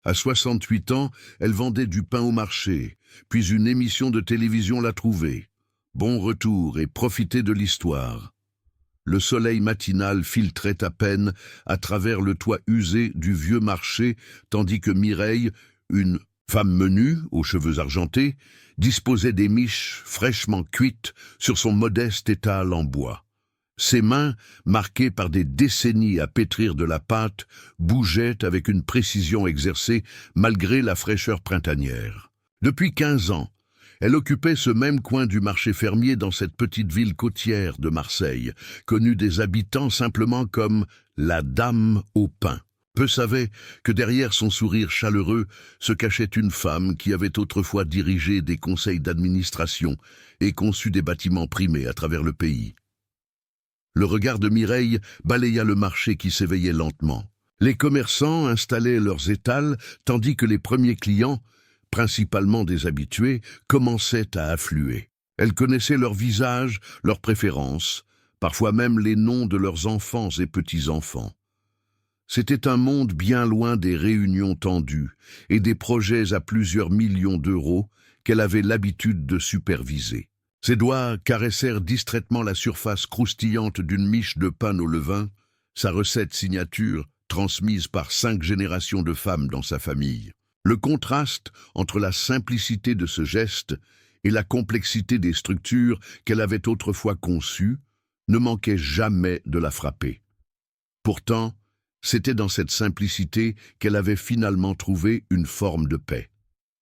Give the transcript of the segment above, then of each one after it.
À 68 ans, elle vendait du pain au marché, puis une émission de télévision l'a trouvée. Bon retour et profitez de l'histoire. Le soleil matinal filtrait à peine à travers le toit usé du vieux marché, tandis que Mireille, une femme menue, aux cheveux argentés, disposait des miches fraîchement cuites sur son modeste étal en bois. Ses mains, marquées par des décennies à pétrir de la pâte, bougeaient avec une précision exercée malgré la fraîcheur printanière. Depuis 15 ans, elle occupait ce même coin du marché fermier dans cette petite ville côtière de Marseille, connue des habitants simplement comme la Dame au pain. Peu savait que derrière son sourire chaleureux se cachait une femme qui avait autrefois dirigé des conseils d'administration et conçu des bâtiments primés à travers le pays. Le regard de Mireille balaya le marché qui s'éveillait lentement. Les commerçants installaient leurs étals, tandis que les premiers clients, principalement des habitués, commençaient à affluer. Elle connaissait leurs visages, leurs préférences, parfois même les noms de leurs enfants et petits-enfants. C'était un monde bien loin des réunions tendues et des projets à plusieurs millions d'euros qu'elle avait l'habitude de superviser. Ses doigts caressèrent distraitement la surface croustillante d'une miche de pain au levain, sa recette signature transmise par 5 générations de femmes dans sa famille. Le contraste entre la simplicité de ce geste et la complexité des structures qu'elle avait autrefois conçues ne manquait jamais de la frapper. Pourtant, c'était dans cette simplicité qu'elle avait finalement trouvé une forme de paix.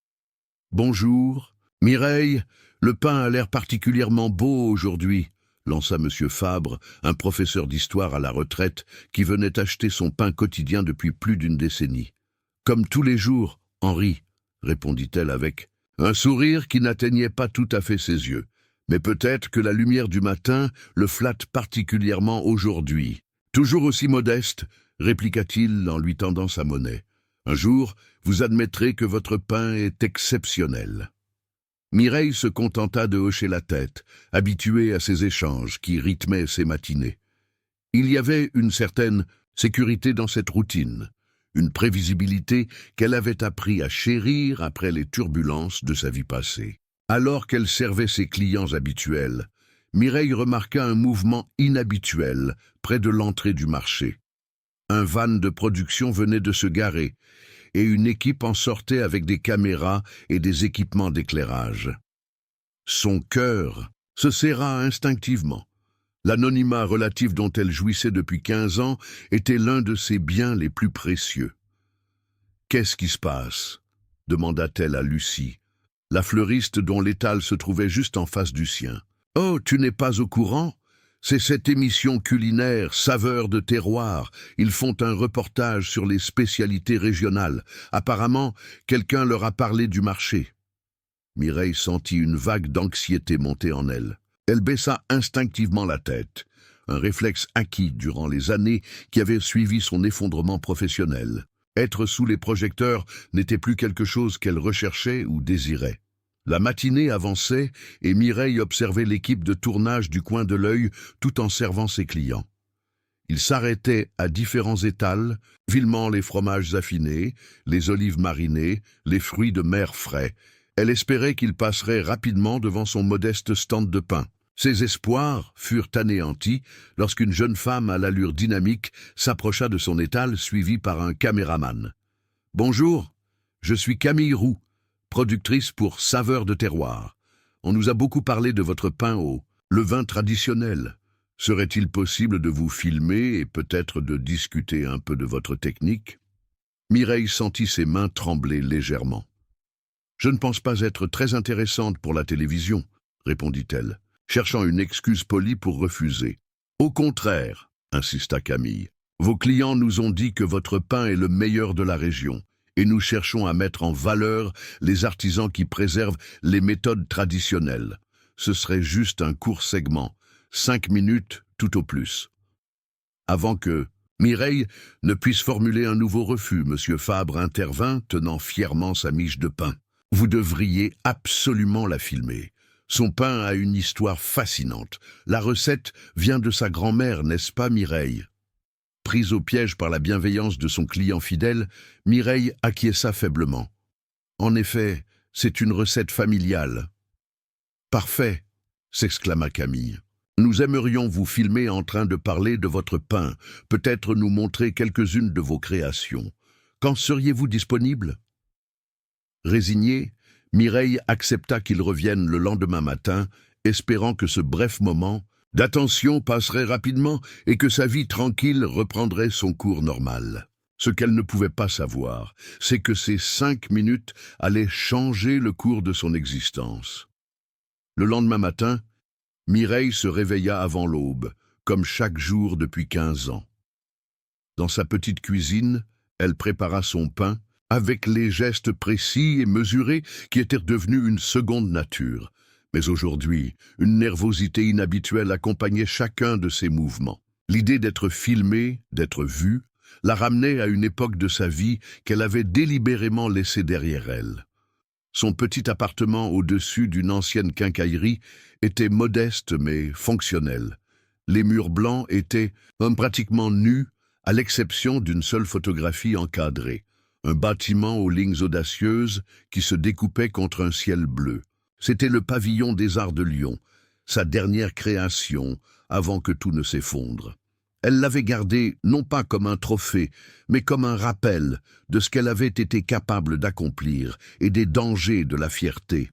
« Bonjour, Mireille, le pain a l'air particulièrement beau aujourd'hui », lança M. Fabre, un professeur d'histoire à la retraite qui venait acheter son pain quotidien depuis plus d'une décennie. « Comme tous les jours, Henri, » répondit-elle avec un sourire qui n'atteignait pas tout à fait ses yeux. « Mais peut-être que la lumière du matin le flatte particulièrement aujourd'hui. »« Toujours aussi modeste ?» répliqua-t-il en lui tendant sa monnaie. « Un jour, vous admettrez que votre pain est exceptionnel. » Mireille se contenta de hocher la tête, habituée à ces échanges qui rythmaient ses matinées. Il y avait une certaine sécurité dans cette routine, une prévisibilité qu'elle avait appris à chérir après les turbulences de sa vie passée. Alors qu'elle servait ses clients habituels, Mireille remarqua un mouvement inhabituel près de l'entrée du marché. Un van de production venait de se garer, et une équipe en sortait avec des caméras et des équipements d'éclairage. Son cœur se serra instinctivement. L'anonymat relatif dont elle jouissait depuis 15 ans était l'un de ses biens les plus précieux. « Qu'est-ce qui se passe ?» demanda-t-elle à Lucie, la fleuriste dont l'étal se trouvait juste en face du sien. « Oh, tu n'es pas au courant ? C'est cette émission culinaire, Saveurs de terroir. Ils font un reportage sur les spécialités régionales. Apparemment, quelqu'un leur a parlé du marché. » Mireille sentit une vague d'anxiété monter en elle. Elle baissa instinctivement la tête, un réflexe acquis durant les années qui avaient suivi son effondrement professionnel. Être sous les projecteurs n'était plus quelque chose qu'elle recherchait ou désirait. La matinée avançait et Mireille observait l'équipe de tournage du coin de l'œil tout en servant ses clients. Ils s'arrêtaient à différents étals, filmant les fromages affinés, les olives marinées, les fruits de mer frais. Elle espérait qu'ils passeraient rapidement devant son modeste stand de pain. Ses espoirs furent anéantis lorsqu'une jeune femme à l'allure dynamique s'approcha de son étal suivie par un caméraman. « Bonjour, je suis Camille Roux, productrice pour Saveurs de terroir. On nous a beaucoup parlé de votre pain au levain traditionnel. Serait-il possible de vous filmer et peut-être de discuter un peu de votre technique ?» Mireille sentit ses mains trembler légèrement. « Je ne pense pas être très intéressante pour la télévision, » répondit-elle, cherchant une excuse polie pour refuser. « Au contraire, » insista Camille, « vos clients nous ont dit que votre pain est le meilleur de la région. Et nous cherchons à mettre en valeur les artisans qui préservent les méthodes traditionnelles. Ce serait juste un court segment, 5 minutes tout au plus. » Avant que Mireille ne puisse formuler un nouveau refus, M. Fabre intervint, tenant fièrement sa miche de pain. « Vous devriez absolument la filmer. Son pain a une histoire fascinante. La recette vient de sa grand-mère, n'est-ce pas, Mireille ? » Prise au piège par la bienveillance de son client fidèle, Mireille acquiesça faiblement. En effet, c'est une recette familiale. Parfait, s'exclama Camille. Nous aimerions vous filmer en train de parler de votre pain, peut-être nous montrer quelques-unes de vos créations. Quand seriez-vous disponible? Résignée, Mireille accepta qu'il revienne le lendemain matin, espérant que ce bref moment d'attention passerait rapidement et que sa vie tranquille reprendrait son cours normal. Ce qu'elle ne pouvait pas savoir, c'est que ces 5 minutes allaient changer le cours de son existence. Le lendemain matin, Mireille se réveilla avant l'aube, comme chaque jour depuis 15 ans. Dans sa petite cuisine, elle prépara son pain, avec les gestes précis et mesurés qui étaient devenus une seconde nature. Mais aujourd'hui, une nervosité inhabituelle accompagnait chacun de ses mouvements. L'idée d'être filmée, d'être vue, la ramenait à une époque de sa vie qu'elle avait délibérément laissée derrière elle. Son petit appartement au-dessus d'une ancienne quincaillerie était modeste mais fonctionnel. Les murs blancs étaient pratiquement nus, à l'exception d'une seule photographie encadrée. Un bâtiment aux lignes audacieuses qui se découpait contre un ciel bleu. C'était le pavillon des Arts de Lyon, sa dernière création avant que tout ne s'effondre. Elle l'avait gardé non pas comme un trophée, mais comme un rappel de ce qu'elle avait été capable d'accomplir et des dangers de la fierté.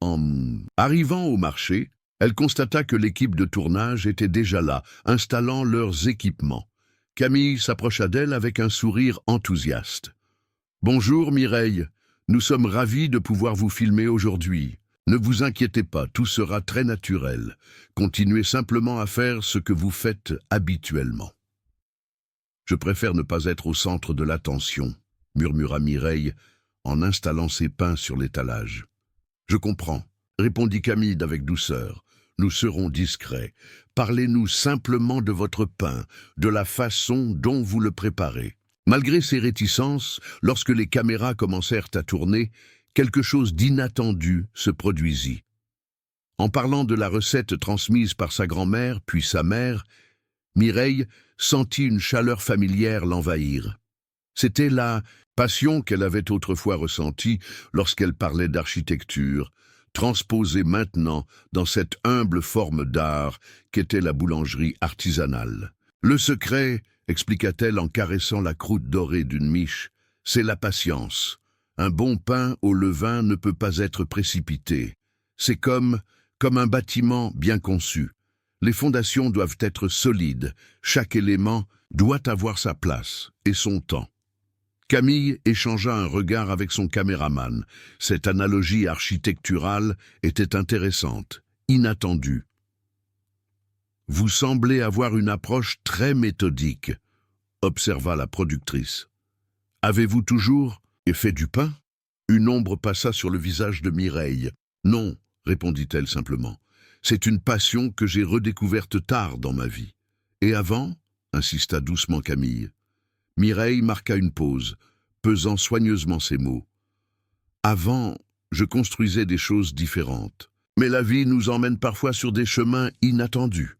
En arrivant au marché, elle constata que l'équipe de tournage était déjà là, installant leurs équipements. Camille s'approcha d'elle avec un sourire enthousiaste. « Bonjour Mireille, nous sommes ravis de pouvoir vous filmer aujourd'hui. Ne vous inquiétez pas, tout sera très naturel. Continuez simplement à faire ce que vous faites habituellement. » « Je préfère ne pas être au centre de l'attention, » murmura Mireille en installant ses pains sur l'étalage. « Je comprends, » répondit Camille avec douceur. « Nous serons discrets. Parlez-nous simplement de votre pain, de la façon dont vous le préparez. » Malgré ses réticences, lorsque les caméras commencèrent à tourner, quelque chose d'inattendu se produisit. En parlant de la recette transmise par sa grand-mère, puis sa mère, Mireille sentit une chaleur familière l'envahir. C'était la passion qu'elle avait autrefois ressentie lorsqu'elle parlait d'architecture, transposée maintenant dans cette humble forme d'art qu'était la boulangerie artisanale. Le secret, expliqua-t-elle en caressant la croûte dorée d'une miche, c'est la patience. Un bon pain au levain ne peut pas être précipité. C'est comme un bâtiment bien conçu. Les fondations doivent être solides, chaque élément doit avoir sa place et son temps. Camille échangea un regard avec son caméraman. Cette analogie architecturale était intéressante, inattendue. « Vous semblez avoir une approche très méthodique, » observa la productrice. « Avez-vous toujours fait du pain ?» Une ombre passa sur le visage de Mireille. « Non, » répondit-elle simplement. « C'est une passion que j'ai redécouverte tard dans ma vie. »« Et avant ?» insista doucement Camille. Mireille marqua une pause, pesant soigneusement ses mots. « Avant, je construisais des choses différentes. Mais la vie nous emmène parfois sur des chemins inattendus. »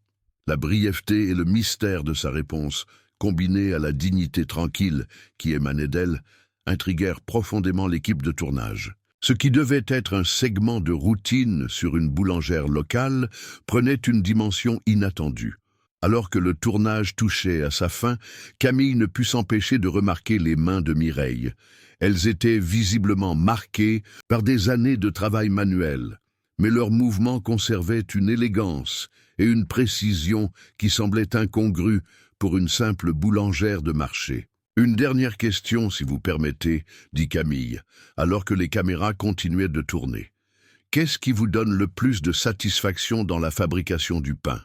La brièveté et le mystère de sa réponse, combinés à la dignité tranquille qui émanait d'elle, intriguèrent profondément l'équipe de tournage. Ce qui devait être un segment de routine sur une boulangère locale prenait une dimension inattendue. Alors que le tournage touchait à sa fin, Camille ne put s'empêcher de remarquer les mains de Mireille. Elles étaient visiblement marquées par des années de travail manuel, mais leurs mouvements conservaient une élégance et une précision qui semblaient incongrues pour une simple boulangère de marché. « Une dernière question, si vous permettez, » dit Camille, alors que les caméras continuaient de tourner. « Qu'est-ce qui vous donne le plus de satisfaction dans la fabrication du pain ?»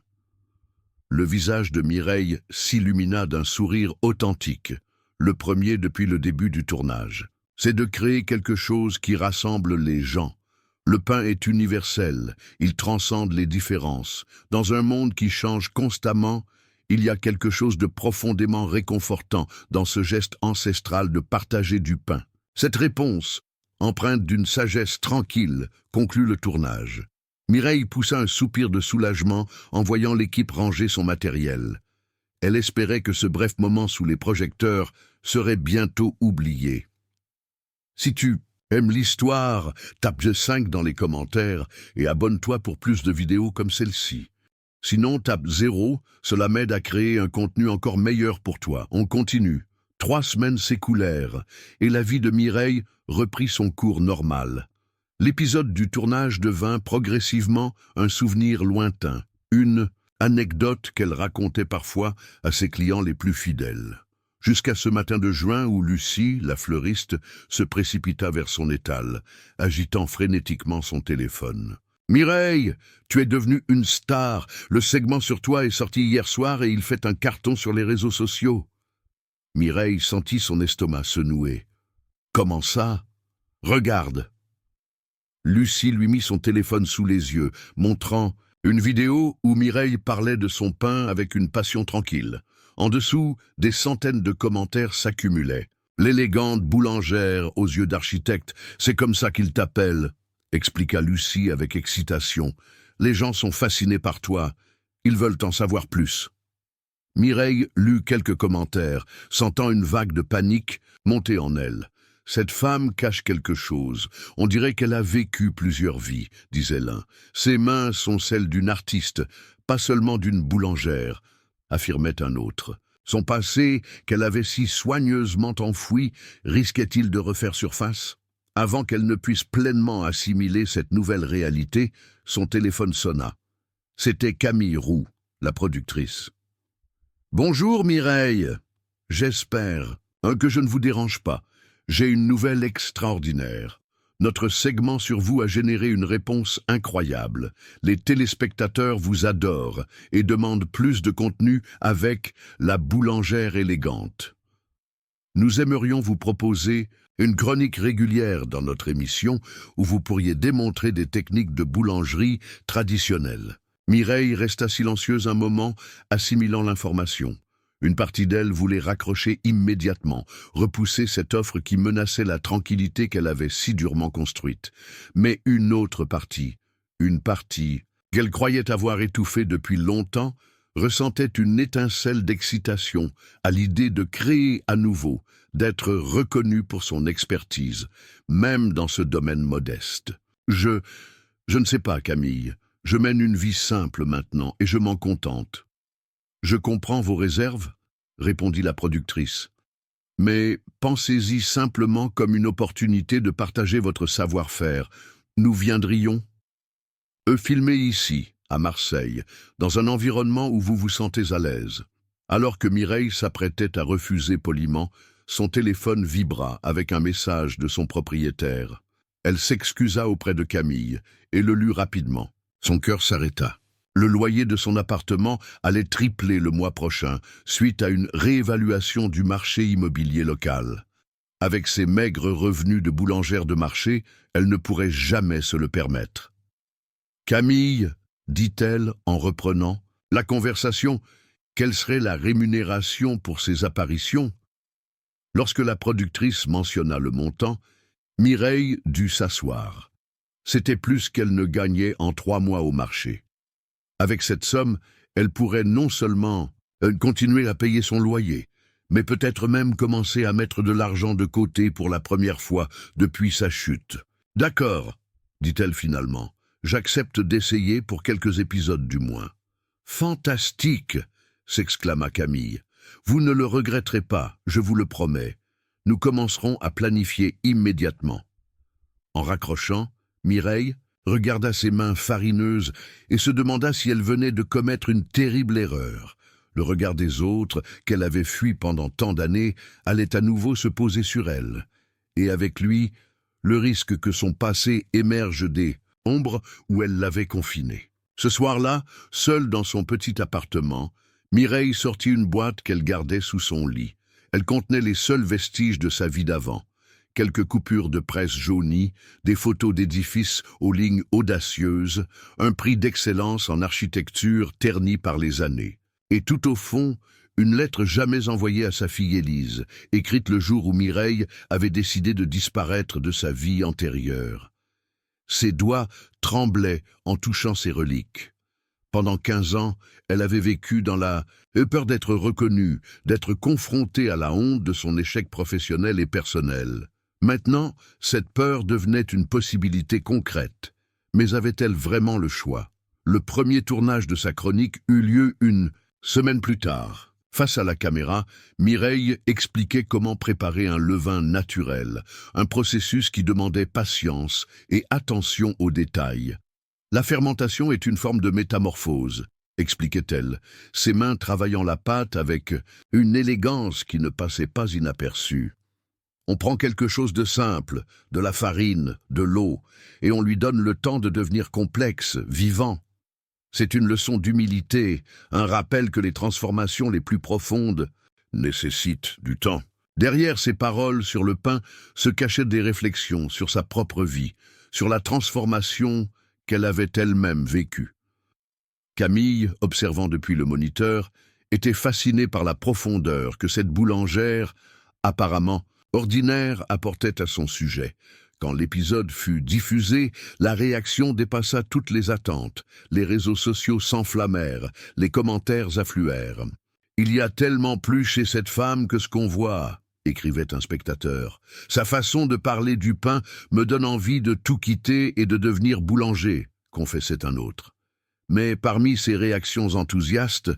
Le visage de Mireille s'illumina d'un sourire authentique, le premier depuis le début du tournage. « C'est de créer quelque chose qui rassemble les gens. Le pain est universel, il transcende les différences. Dans un monde qui change constamment, il y a quelque chose de profondément réconfortant dans ce geste ancestral de partager du pain. » Cette réponse, empreinte d'une sagesse tranquille, conclut le tournage. Mireille poussa un soupir de soulagement en voyant l'équipe ranger son matériel. Elle espérait que ce bref moment sous les projecteurs serait bientôt oublié. Si tu aimes l'histoire, tape G5 dans les commentaires et abonne-toi pour plus de vidéos comme celle-ci. Sinon, tape 0, cela m'aide à créer un contenu encore meilleur pour toi. On continue. 3 semaines s'écoulèrent et la vie de Mireille reprit son cours normal. L'épisode du tournage devint progressivement un souvenir lointain, une anecdote qu'elle racontait parfois à ses clients les plus fidèles. Jusqu'à ce matin de juin où Lucie, la fleuriste, se précipita vers son étal, agitant frénétiquement son téléphone. « Mireille, tu es devenue une star. Le segment sur toi est sorti hier soir et il fait un carton sur les réseaux sociaux. » Mireille sentit son estomac se nouer. « Comment ça ? Regarde !» Lucie lui mit son téléphone sous les yeux, montrant une vidéo où Mireille parlait de son pain avec une passion tranquille. En dessous, des centaines de commentaires s'accumulaient. « L'élégante boulangère aux yeux d'architecte, c'est comme ça qu'il t'appelle », expliqua Lucie avec excitation. « Les gens sont fascinés par toi. Ils veulent en savoir plus. » Mireille lut quelques commentaires, sentant une vague de panique monter en elle. « Cette femme cache quelque chose. On dirait qu'elle a vécu plusieurs vies, » disait l'un. « Ses mains sont celles d'une artiste, pas seulement d'une boulangère, » affirmait un autre. Son passé, qu'elle avait si soigneusement enfoui, risquait-il de refaire surface ? Avant qu'elle ne puisse pleinement assimiler cette nouvelle réalité, son téléphone sonna. C'était Camille Roux, la productrice. « Bonjour Mireille. J'espère que je ne vous dérange pas. J'ai une nouvelle extraordinaire. Notre segment sur vous a généré une réponse incroyable. Les téléspectateurs vous adorent et demandent plus de contenu avec la boulangère élégante. Nous aimerions vous proposer une chronique régulière dans notre émission où vous pourriez démontrer des techniques de boulangerie traditionnelles. » Mireille resta silencieuse un moment, assimilant l'information. Une partie d'elle voulait raccrocher immédiatement, repousser cette offre qui menaçait la tranquillité qu'elle avait si durement construite. Mais une autre partie, une partie qu'elle croyait avoir étouffée depuis longtemps, ressentait une étincelle d'excitation à l'idée de créer à nouveau, d'être reconnue pour son expertise, même dans ce domaine modeste. Je ne sais pas, Camille. Je mène une vie simple maintenant et je m'en contente. Je comprends vos réserves, répondit la productrice. Mais pensez-y simplement comme une opportunité de partager votre savoir-faire. Nous viendrions filmer ici, à Marseille, dans un environnement où vous vous sentez à l'aise. Alors que Mireille s'apprêtait à refuser poliment, son téléphone vibra avec un message de son propriétaire. Elle s'excusa auprès de Camille et le lut rapidement. Son cœur s'arrêta. Le loyer de son appartement allait tripler le mois prochain, suite à une réévaluation du marché immobilier local. Avec ses maigres revenus de boulangère de marché, elle ne pourrait jamais se le permettre. « Camille, dit-elle en reprenant la conversation, quelle serait la rémunération pour ces apparitions ?» Lorsque la productrice mentionna le montant, Mireille dut s'asseoir. C'était plus qu'elle ne gagnait en 3 mois au marché. Avec cette somme, elle pourrait non seulement continuer à payer son loyer, mais peut-être même commencer à mettre de l'argent de côté pour la première fois depuis sa chute. « D'accord, » dit-elle finalement, « j'accepte d'essayer pour quelques épisodes du moins. »« Fantastique !» s'exclama Camille. « Vous ne le regretterez pas, je vous le promets. Nous commencerons à planifier immédiatement. » En raccrochant, Mireille regarda ses mains farineuses et se demanda si elle venait de commettre une terrible erreur. Le regard des autres, qu'elle avait fui pendant tant d'années, allait à nouveau se poser sur elle. Et avec lui, le risque que son passé émerge des ombres où elle l'avait confinée. Ce soir-là, seule dans son petit appartement, Mireille sortit une boîte qu'elle gardait sous son lit. Elle contenait les seuls vestiges de sa vie d'avant. Quelques coupures de presse jaunies, des photos d'édifices aux lignes audacieuses, un prix d'excellence en architecture terni par les années. Et tout au fond, une lettre jamais envoyée à sa fille Élise, écrite le jour où Mireille avait décidé de disparaître de sa vie antérieure. Ses doigts tremblaient en touchant ces reliques. Pendant 15 ans, elle avait vécu dans la peur d'être reconnue, d'être confrontée à la honte de son échec professionnel et personnel. Maintenant, cette peur devenait une possibilité concrète. Mais avait-elle vraiment le choix? Le premier tournage de sa chronique eut lieu une semaine plus tard. Face à la caméra, Mireille expliquait comment préparer un levain naturel, un processus qui demandait patience et attention aux détails. La fermentation est une forme de métamorphose, expliquait-elle, ses mains travaillant la pâte avec une élégance qui ne passait pas inaperçue. On prend quelque chose de simple, de la farine, de l'eau, et on lui donne le temps de devenir complexe, vivant. C'est une leçon d'humilité, un rappel que les transformations les plus profondes nécessitent du temps. Derrière ces paroles sur le pain se cachaient des réflexions sur sa propre vie, sur la transformation qu'elle avait elle-même vécue. Camille, observant depuis le moniteur, était fascinée par la profondeur que cette boulangère, apparemment ordinaire, apportait à son sujet. Quand l'épisode fut diffusé, la réaction dépassa toutes les attentes. Les réseaux sociaux s'enflammèrent, les commentaires affluèrent. « Il y a tellement plus chez cette femme que ce qu'on voit », écrivait un spectateur. « Sa façon de parler du pain me donne envie de tout quitter et de devenir boulanger », confessait un autre. Mais parmi ces réactions enthousiastes,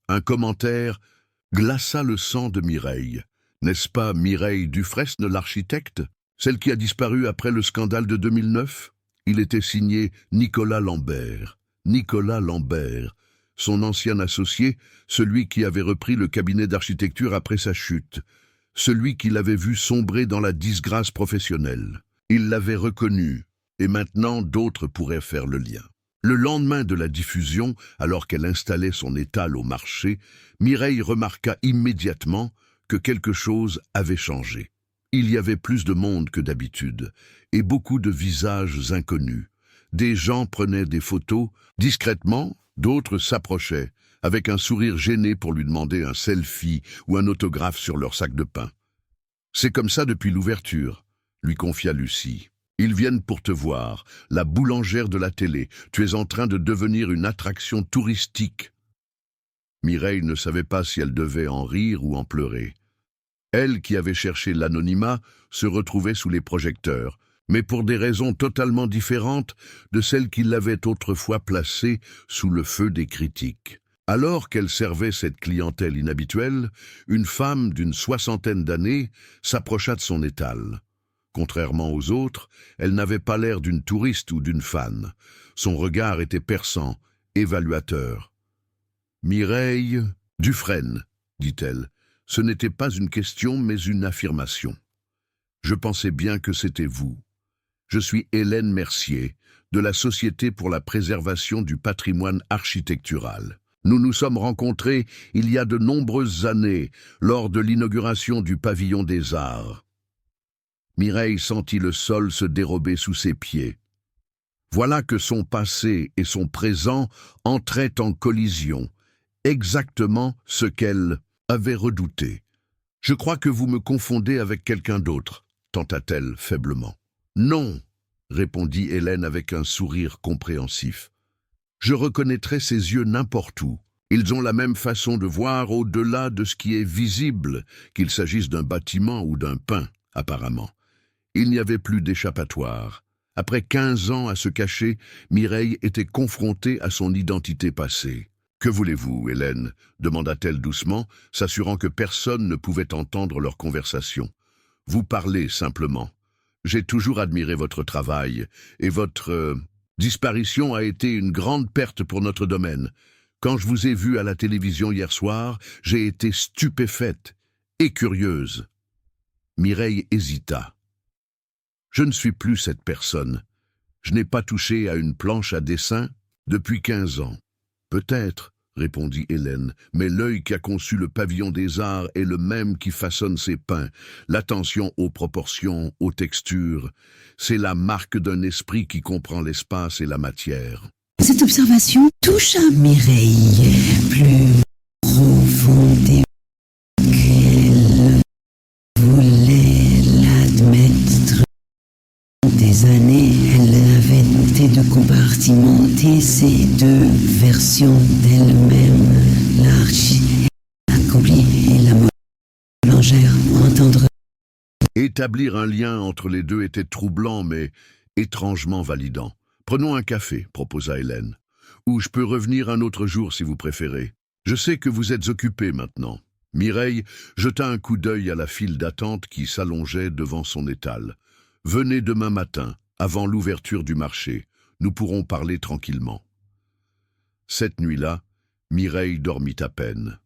un commentaire glaça le sang de Mireille. N'est-ce pas Mireille Dufresne, l'architecte? Celle qui a disparu après le scandale de 2009? Il était signé Nicolas Lambert. Nicolas Lambert, son ancien associé, celui qui avait repris le cabinet d'architecture après sa chute, celui qui l'avait vu sombrer dans la disgrâce professionnelle. Il l'avait reconnu, et maintenant d'autres pourraient faire le lien. Le lendemain de la diffusion, alors qu'elle installait son étal au marché, Mireille remarqua immédiatement que quelque chose avait changé. Il y avait plus de monde que d'habitude, et beaucoup de visages inconnus. Des gens prenaient des photos, discrètement, d'autres s'approchaient, avec un sourire gêné pour lui demander un selfie ou un autographe sur leur sac de pain. « C'est comme ça depuis l'ouverture », lui confia Lucie. « Ils viennent pour te voir, la boulangère de la télé. Tu es en train de devenir une attraction touristique. » Mireille ne savait pas si elle devait en rire ou en pleurer. Elle, qui avait cherché l'anonymat, se retrouvait sous les projecteurs, mais pour des raisons totalement différentes de celles qui l'avaient autrefois placée sous le feu des critiques. Alors qu'elle servait cette clientèle inhabituelle, une femme d'une 60aine d'années s'approcha de son étal. Contrairement aux autres, elle n'avait pas l'air d'une touriste ou d'une fan. Son regard était perçant, évaluateur. « Mireille Dufresne, dit-elle. Ce n'était pas une question, mais une affirmation. Je pensais bien que c'était vous. Je suis Hélène Mercier, de la Société pour la préservation du patrimoine architectural. Nous nous sommes rencontrés il y a de nombreuses années, lors de l'inauguration du pavillon des Arts. » Mireille sentit le sol se dérober sous ses pieds. Voilà que son passé et son présent entraient en collision, exactement ce qu'elle avait redouté. « Je crois que vous me confondez avec quelqu'un d'autre, » tenta-t-elle faiblement. « Non, » répondit Hélène avec un sourire compréhensif. « Je reconnaîtrai ses yeux n'importe où. Ils ont la même façon de voir au-delà de ce qui est visible, qu'il s'agisse d'un bâtiment ou d'un pain, apparemment. » Il n'y avait plus d'échappatoire. Après 15 ans à se cacher, Mireille était confrontée à son identité passée. « Que voulez-vous, Hélène » demanda-t-elle doucement, s'assurant que personne ne pouvait entendre leur conversation. « Vous parlez simplement. J'ai toujours admiré votre travail, et votre disparition a été une grande perte pour notre domaine. Quand je vous ai vu à la télévision hier soir, j'ai été stupéfaite et curieuse. » Mireille hésita. « Je ne suis plus cette personne. Je n'ai pas touché à une planche à dessin depuis 15 ans. » « Peut-être, » répondit Hélène, « mais l'œil qui a conçu le pavillon des Arts est le même qui façonne ses pains. L'attention aux proportions, aux textures, c'est la marque d'un esprit qui comprend l'espace et la matière. » Cette observation touche à Mireille plus profondément qu'elle voulait l'admettre. Des des années, elle avait tenté de compartimenter ces deux versions d'elle-même, l'archi accomplie et la mélangère, entendre. Établir un lien entre les deux était troublant, mais étrangement validant. « Prenons un café », proposa Hélène. « Ou je peux revenir un autre jour si vous préférez. Je sais que vous êtes occupé maintenant. » Mireille jeta un coup d'œil à la file d'attente qui s'allongeait devant son étal. « Venez demain matin, avant l'ouverture du marché. Nous pourrons parler tranquillement. » Cette nuit-là, Mireille dormit à peine.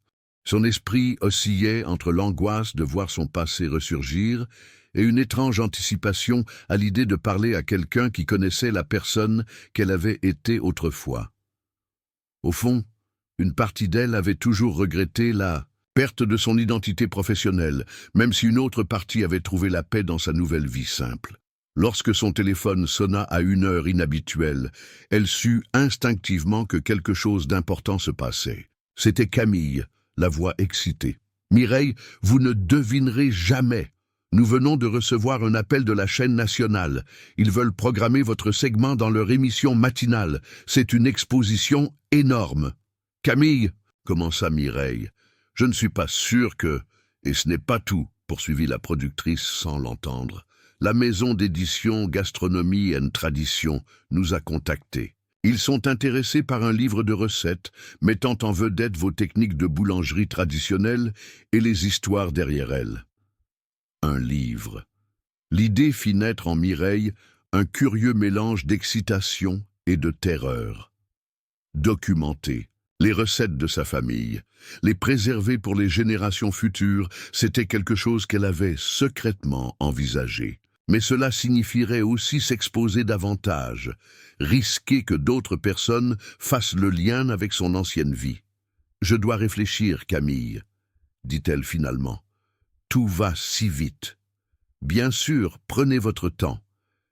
Son esprit oscillait entre l'angoisse de voir son passé ressurgir et une étrange anticipation à l'idée de parler à quelqu'un qui connaissait la personne qu'elle avait été autrefois. Au fond, une partie d'elle avait toujours regretté la perte de son identité professionnelle, même si une autre partie avait trouvé la paix dans sa nouvelle vie simple. Lorsque son téléphone sonna à une heure inhabituelle, elle sut instinctivement que quelque chose d'important se passait. C'était Camille, la voix excitée. « Mireille, vous ne devinerez jamais. Nous venons de recevoir un appel de la chaîne nationale. Ils veulent programmer votre segment dans leur émission matinale. C'est une exposition énorme. »« Camille, » commença Mireille. « Je ne suis pas sûr que... » « Et ce n'est pas tout, » poursuivit la productrice sans l'entendre. « La maison d'édition Gastronomie and Tradition nous a contactés. Ils sont intéressés par un livre de recettes mettant en vedette vos techniques de boulangerie traditionnelle et les histoires derrière elles. » Un livre. L'idée fit naître en Mireille un curieux mélange d'excitation et de terreur. Documenter les recettes de sa famille, les préserver pour les générations futures, c'était quelque chose qu'elle avait secrètement envisagé. Mais cela signifierait aussi s'exposer davantage, risquer que d'autres personnes fassent le lien avec son ancienne vie. « Je dois réfléchir, Camille, » dit-elle finalement. « Tout va si vite. Bien sûr, prenez votre temps,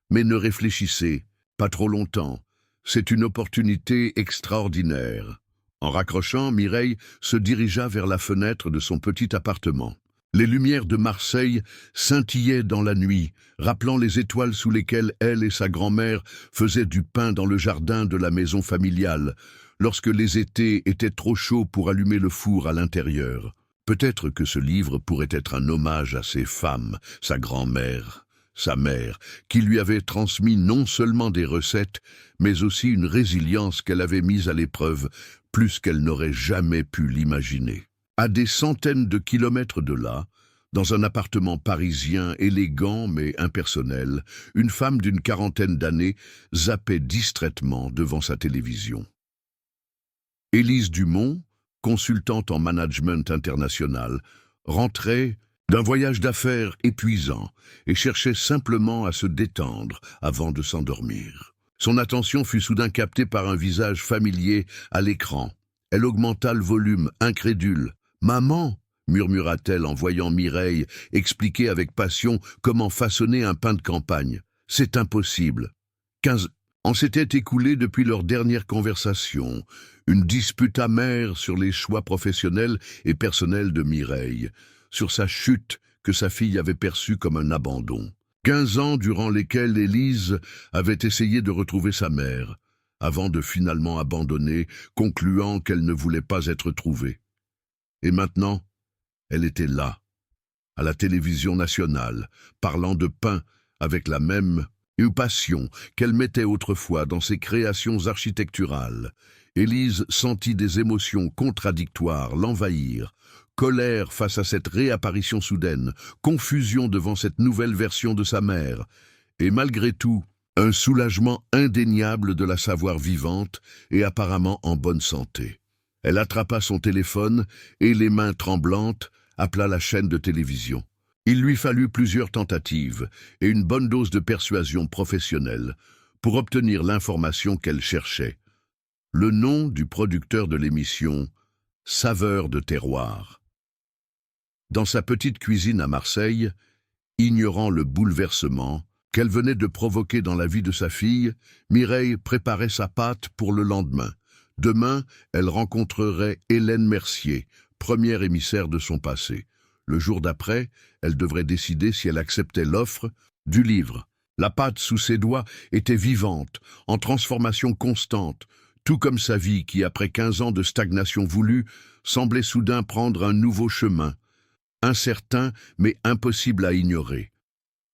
mais ne réfléchissez pas trop longtemps. C'est une opportunité extraordinaire. » En raccrochant, Mireille se dirigea vers la fenêtre de son petit appartement. Les lumières de Marseille scintillaient dans la nuit, rappelant les étoiles sous lesquelles elle et sa grand-mère faisaient du pain dans le jardin de la maison familiale, lorsque les étés étaient trop chauds pour allumer le four à l'intérieur. Peut-être que ce livre pourrait être un hommage à ces femmes, sa grand-mère, sa mère, qui lui avaient transmis non seulement des recettes, mais aussi une résilience qu'elle avait mise à l'épreuve, plus qu'elle n'aurait jamais pu l'imaginer. À des centaines de kilomètres de là, dans un appartement parisien élégant mais impersonnel, une femme d'une quarantaine d'années zappait distraitement devant sa télévision. Élise Dumont, consultante en management international, rentrait d'un voyage d'affaires épuisant et cherchait simplement à se détendre avant de s'endormir. Son attention fut soudain captée par un visage familier à l'écran. Elle augmenta le volume, incrédule. « Maman !» murmura-t-elle en voyant Mireille expliquer avec passion comment façonner un pain de campagne. « C'est impossible. 15 ans s'étaient écoulés depuis leur dernière conversation, une dispute amère sur les choix professionnels et personnels de Mireille, sur sa chute que sa fille avait perçue comme un abandon. 15 ans durant lesquels Élise avait essayé de retrouver sa mère, avant de finalement abandonner, concluant qu'elle ne voulait pas être trouvée. Et maintenant, elle était là, à la télévision nationale, parlant de pain avec la même passion qu'elle mettait autrefois dans ses créations architecturales. Élise sentit des émotions contradictoires l'envahir, colère face à cette réapparition soudaine, confusion devant cette nouvelle version de sa mère, et malgré tout, un soulagement indéniable de la savoir vivante et apparemment en bonne santé. Elle attrapa son téléphone et, les mains tremblantes, appela la chaîne de télévision. Il lui fallut plusieurs tentatives et une bonne dose de persuasion professionnelle pour obtenir l'information qu'elle cherchait. Le nom du producteur de l'émission, Saveurs de terroir. Dans sa petite cuisine à Marseille, ignorant le bouleversement qu'elle venait de provoquer dans la vie de sa fille, Mireille préparait sa pâte pour le lendemain. Demain, elle rencontrerait Hélène Mercier, première émissaire de son passé. Le jour d'après, elle devrait décider si elle acceptait l'offre du livre. La pâte sous ses doigts était vivante, en transformation constante, tout comme sa vie qui, après 15 ans de stagnation voulue, semblait soudain prendre un nouveau chemin, incertain mais impossible à ignorer.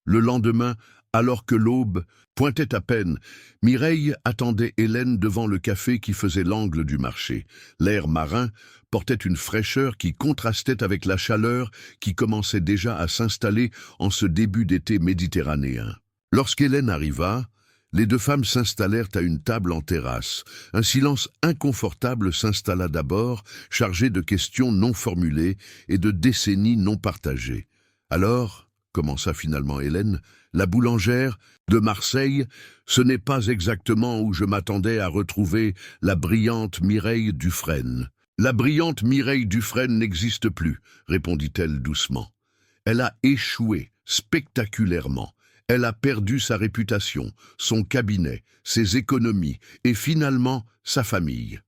Le lendemain, alors que l'aube pointait à peine, Mireille attendait Hélène devant le café qui faisait l'angle du marché. L'air marin portait une fraîcheur qui contrastait avec la chaleur qui commençait déjà à s'installer en ce début d'été méditerranéen. Lorsqu'Hélène arriva, les deux femmes s'installèrent à une table en terrasse. Un silence inconfortable s'installa d'abord, chargé de questions non formulées et de décennies non partagées. Alors, commença finalement Hélène, la boulangère de Marseille, ce n'est pas exactement où je m'attendais à retrouver la brillante Mireille Dufresne. La brillante Mireille Dufresne n'existe plus, répondit-elle doucement. Elle a échoué spectaculairement. Elle a perdu sa réputation, son cabinet, ses économies et finalement sa famille.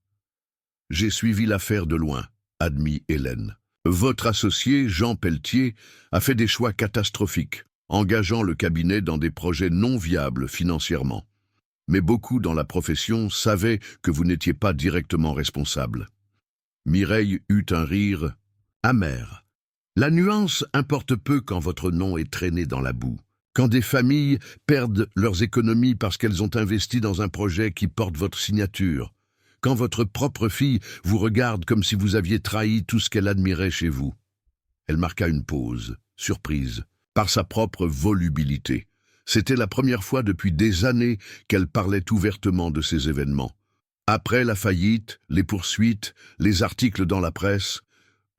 J'ai suivi l'affaire de loin, admit Hélène. Votre associé, Jean Pelletier, a fait des choix catastrophiques, engageant le cabinet dans des projets non viables financièrement. Mais beaucoup dans la profession savaient que vous n'étiez pas directement responsable. Mireille eut un rire amer. La nuance importe peu quand votre nom est traîné dans la boue. Quand des familles perdent leurs économies parce qu'elles ont investi dans un projet qui porte votre signature. Quand votre propre fille vous regarde comme si vous aviez trahi tout ce qu'elle admirait chez vous. Elle marqua une pause, surprise, par sa propre volubilité. C'était la première fois depuis des années qu'elle parlait ouvertement de ces événements. Après la faillite, les poursuites, les articles dans la presse,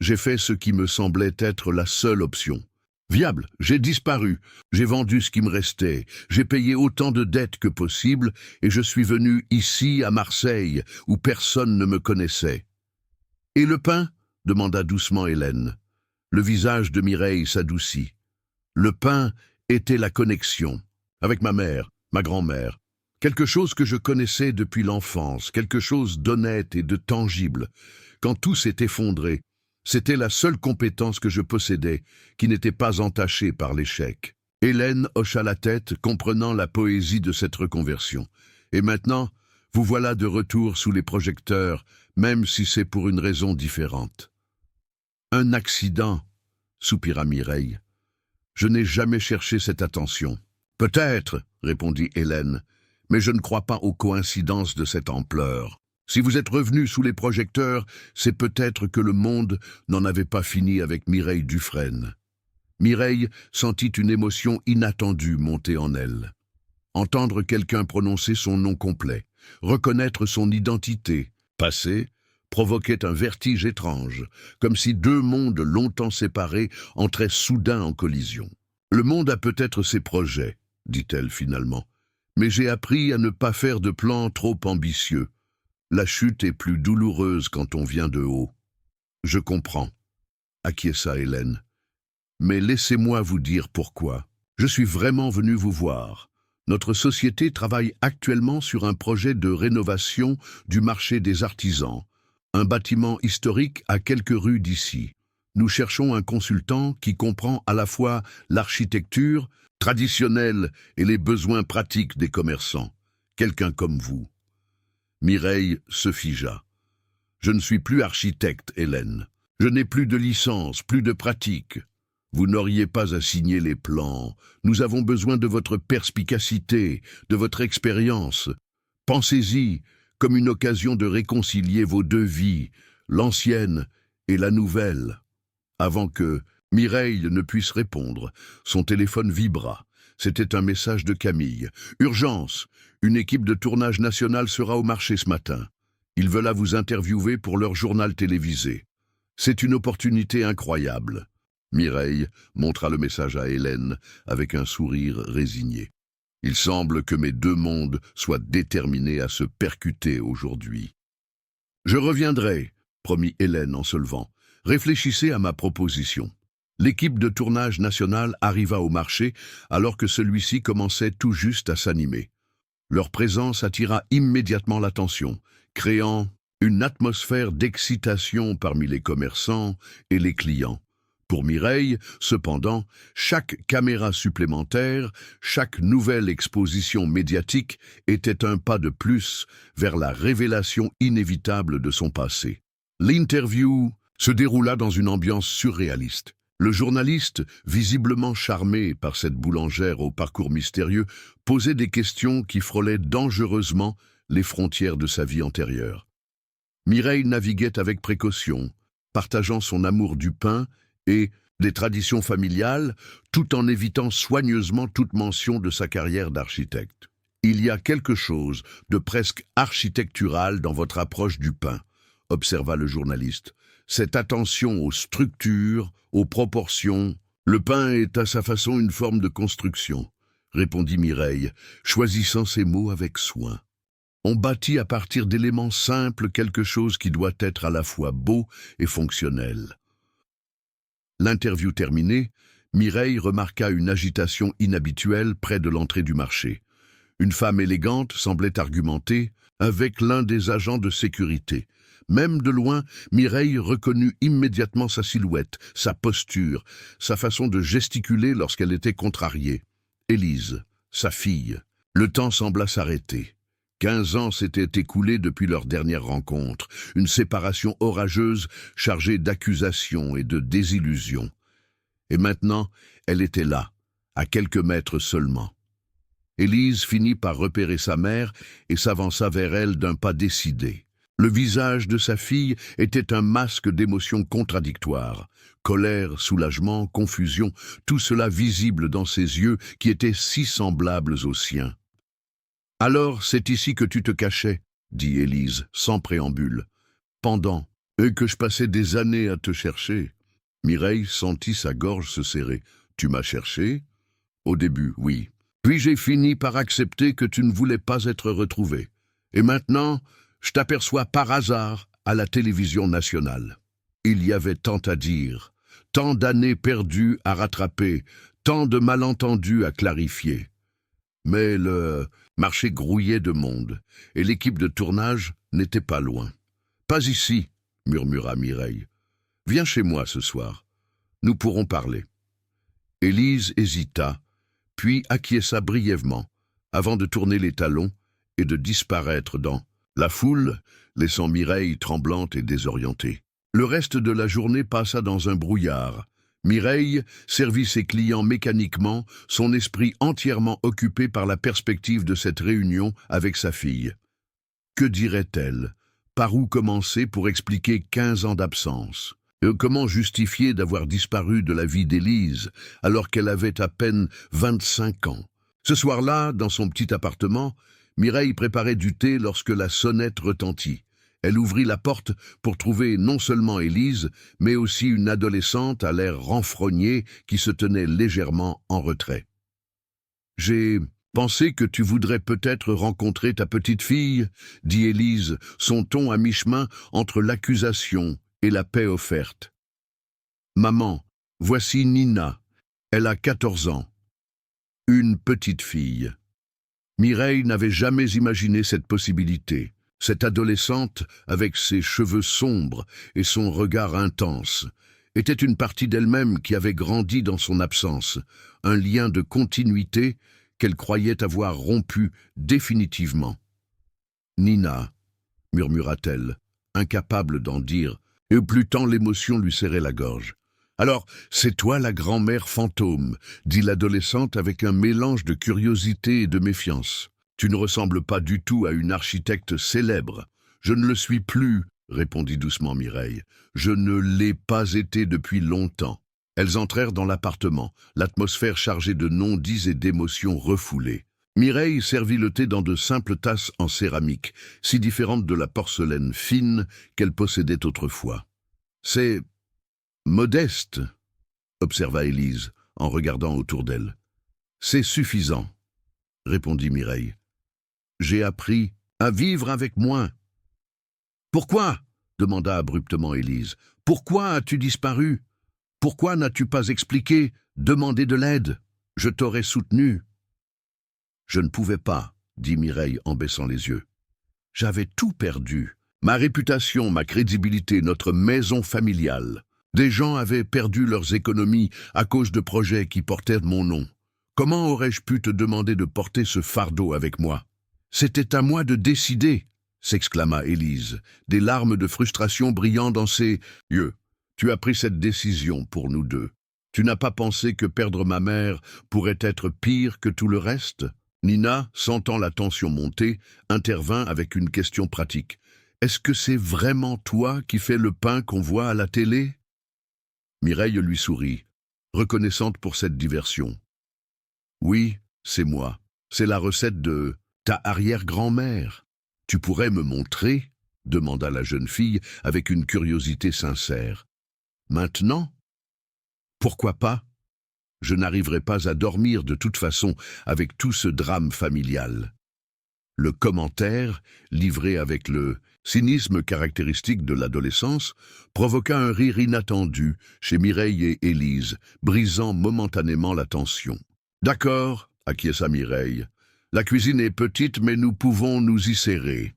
j'ai fait ce qui me semblait être la seule option. Viable, j'ai disparu, j'ai vendu ce qui me restait, j'ai payé autant de dettes que possible et je suis venu ici à Marseille où personne ne me connaissait. « Et le pain ?» demanda doucement Hélène. Le visage de Mireille s'adoucit. Le pain était la connexion, avec ma mère, ma grand-mère. Quelque chose que je connaissais depuis l'enfance, quelque chose d'honnête et de tangible. Quand tout s'est effondré, c'était la seule compétence que je possédais, qui n'était pas entachée par l'échec. Hélène hocha la tête, comprenant la poésie de cette reconversion. Et maintenant, vous voilà de retour sous les projecteurs, même si c'est pour une raison différente. Un accident, soupira Mireille. Je n'ai jamais cherché cette attention. Peut-être, répondit Hélène, mais je ne crois pas aux coïncidences de cette ampleur. Si vous êtes revenu sous les projecteurs, c'est peut-être que le monde n'en avait pas fini avec Mireille Dufresne. Mireille sentit une émotion inattendue monter en elle. Entendre quelqu'un prononcer son nom complet, reconnaître son identité, passée, provoquait un vertige étrange, comme si deux mondes longtemps séparés entraient soudain en collision. « Le monde a peut-être ses projets, » dit-elle finalement, « mais j'ai appris à ne pas faire de plans trop ambitieux. La chute est plus douloureuse quand on vient de haut. »« Je comprends, » acquiesça Hélène. « Mais laissez-moi vous dire pourquoi. Je suis vraiment venu vous voir. Notre société travaille actuellement sur un projet de rénovation du marché des artisans, un bâtiment historique à quelques rues d'ici. Nous cherchons un consultant qui comprend à la fois l'architecture traditionnelle et les besoins pratiques des commerçants. Quelqu'un comme vous. » Mireille se figea. « Je ne suis plus architecte, Hélène. Je n'ai plus de licence, plus de pratique. Vous n'auriez pas à signer les plans. Nous avons besoin de votre perspicacité, de votre expérience. Pensez-y comme une occasion de réconcilier vos deux vies, l'ancienne et la nouvelle. » Avant que Mireille ne puisse répondre, son téléphone vibra. C'était un message de Camille. « Urgence! Une équipe de tournage national sera au marché ce matin. Ils veulent vous interviewer pour leur journal télévisé. C'est une opportunité incroyable. » Mireille montra le message à Hélène avec un sourire résigné. « Il semble que mes deux mondes soient déterminés à se percuter aujourd'hui. »« Je reviendrai, » promit Hélène en se levant. « Réfléchissez à ma proposition. » L'équipe de tournage national arriva au marché alors que celui-ci commençait tout juste à s'animer. Leur présence attira immédiatement l'attention, créant une atmosphère d'excitation parmi les commerçants et les clients. Pour Mireille, cependant, chaque caméra supplémentaire, chaque nouvelle exposition médiatique était un pas de plus vers la révélation inévitable de son passé. L'interview se déroula dans une ambiance surréaliste. Le journaliste, visiblement charmé par cette boulangère au parcours mystérieux, posait des questions qui frôlaient dangereusement les frontières de sa vie antérieure. Mireille naviguait avec précaution, partageant son amour du pain et des traditions familiales, tout en évitant soigneusement toute mention de sa carrière d'architecte. Il y a quelque chose de presque architectural dans votre approche du pain, observa le journaliste. Cette attention aux structures, aux proportions. Le pain est à sa façon une forme de construction, répondit Mireille, choisissant ses mots avec soin. On bâtit à partir d'éléments simples quelque chose qui doit être à la fois beau et fonctionnel. L'interview terminée, Mireille remarqua une agitation inhabituelle près de l'entrée du marché. Une femme élégante semblait argumenter avec l'un des agents de sécurité. Même de loin, Mireille reconnut immédiatement sa silhouette, sa posture, sa façon de gesticuler lorsqu'elle était contrariée. Élise, sa fille. Le temps sembla s'arrêter. 15 ans s'étaient écoulés depuis leur dernière rencontre, une séparation orageuse chargée d'accusations et de désillusions. Et maintenant, elle était là, à quelques mètres seulement. Élise finit par repérer sa mère et s'avança vers elle d'un pas décidé. Le visage de sa fille était un masque d'émotions contradictoires. Colère, soulagement, confusion, tout cela visible dans ses yeux qui étaient si semblables aux siens. « Alors, c'est ici que tu te cachais, » dit Élise, sans préambule. « Pendant, et que je passais des années à te chercher. » Mireille sentit sa gorge se serrer. « Tu m'as cherché ?»« Au début, oui. Puis j'ai fini par accepter que tu ne voulais pas être retrouvé. Et maintenant, je t'aperçois par hasard à la télévision nationale. Il y avait tant à dire, tant d'années perdues à rattraper, tant de malentendus à clarifier. Mais le marché grouillait de monde, et l'équipe de tournage n'était pas loin. « Pas ici, » murmura Mireille. « Viens chez moi ce soir. Nous pourrons parler. » Élise hésita, puis acquiesça brièvement, avant de tourner les talons et de disparaître dans la foule, laissant Mireille tremblante et désorientée. Le reste de la journée passa dans un brouillard. Mireille servit ses clients mécaniquement, son esprit entièrement occupé par la perspective de cette réunion avec sa fille. Que dirait-elle? Par où commencer pour expliquer 15 ans d'absence? Comment justifier d'avoir disparu de la vie d'Élise alors qu'elle avait à peine 25 ans? Ce soir-là, dans son petit appartement, Mireille préparait du thé lorsque la sonnette retentit. Elle ouvrit la porte pour trouver non seulement Élise, mais aussi une adolescente à l'air renfrogné qui se tenait légèrement en retrait. « J'ai pensé que tu voudrais peut-être rencontrer ta petite fille, » dit Élise, son ton à mi-chemin entre l'accusation et la paix offerte. « Maman, voici Nina. Elle a 14 ans. Une petite fille. » Mireille n'avait jamais imaginé cette possibilité. Cette adolescente, avec ses cheveux sombres et son regard intense, était une partie d'elle-même qui avait grandi dans son absence, un lien de continuité qu'elle croyait avoir rompu définitivement. « Nina », murmura-t-elle, incapable d'en dire, et plus tant l'émotion lui serrait la gorge. « Alors, c'est toi la grand-mère fantôme », dit l'adolescente avec un mélange de curiosité et de méfiance. « Tu ne ressembles pas du tout à une architecte célèbre. »« Je ne le suis plus, » répondit doucement Mireille. « Je ne l'ai pas été depuis longtemps. » Elles entrèrent dans l'appartement, l'atmosphère chargée de non-dits et d'émotions refoulées. Mireille servit le thé dans de simples tasses en céramique, si différentes de la porcelaine fine qu'elle possédait autrefois. « C'est modeste, » observa Élise, en regardant autour d'elle. « C'est suffisant, » répondit Mireille. « J'ai appris à vivre avec moins. »« Pourquoi ?» demanda abruptement Élise. « Pourquoi as-tu disparu? Pourquoi n'as-tu pas expliqué, demandé de l'aide? Je t'aurais soutenu. » « Je ne pouvais pas, » dit Mireille en baissant les yeux. « J'avais tout perdu. Ma réputation, ma crédibilité, notre maison familiale. Des gens avaient perdu leurs économies à cause de projets qui portaient mon nom. Comment aurais-je pu te demander de porter ce fardeau avec moi? C'était à moi de décider, s'exclama Élise, des larmes de frustration brillant dans ses yeux. Tu as pris cette décision pour nous deux. Tu n'as pas pensé que perdre ma mère pourrait être pire que tout le reste? Nina, sentant la tension monter, intervint avec une question pratique. Est-ce que c'est vraiment toi qui fais le pain qu'on voit à la télé? Mireille lui sourit, reconnaissante pour cette diversion. Oui, c'est moi. C'est la recette de ta arrière-grand-mère. Tu pourrais me montrer? Demanda la jeune fille avec une curiosité sincère. Maintenant? Pourquoi pas? Je n'arriverai pas à dormir de toute façon avec tout ce drame familial. Le commentaire, livré avec le cynisme caractéristique de l'adolescence, provoqua un rire inattendu chez Mireille et Élise, brisant momentanément la tension. « D'accord, » acquiesça Mireille. « La cuisine est petite, mais nous pouvons nous y serrer. »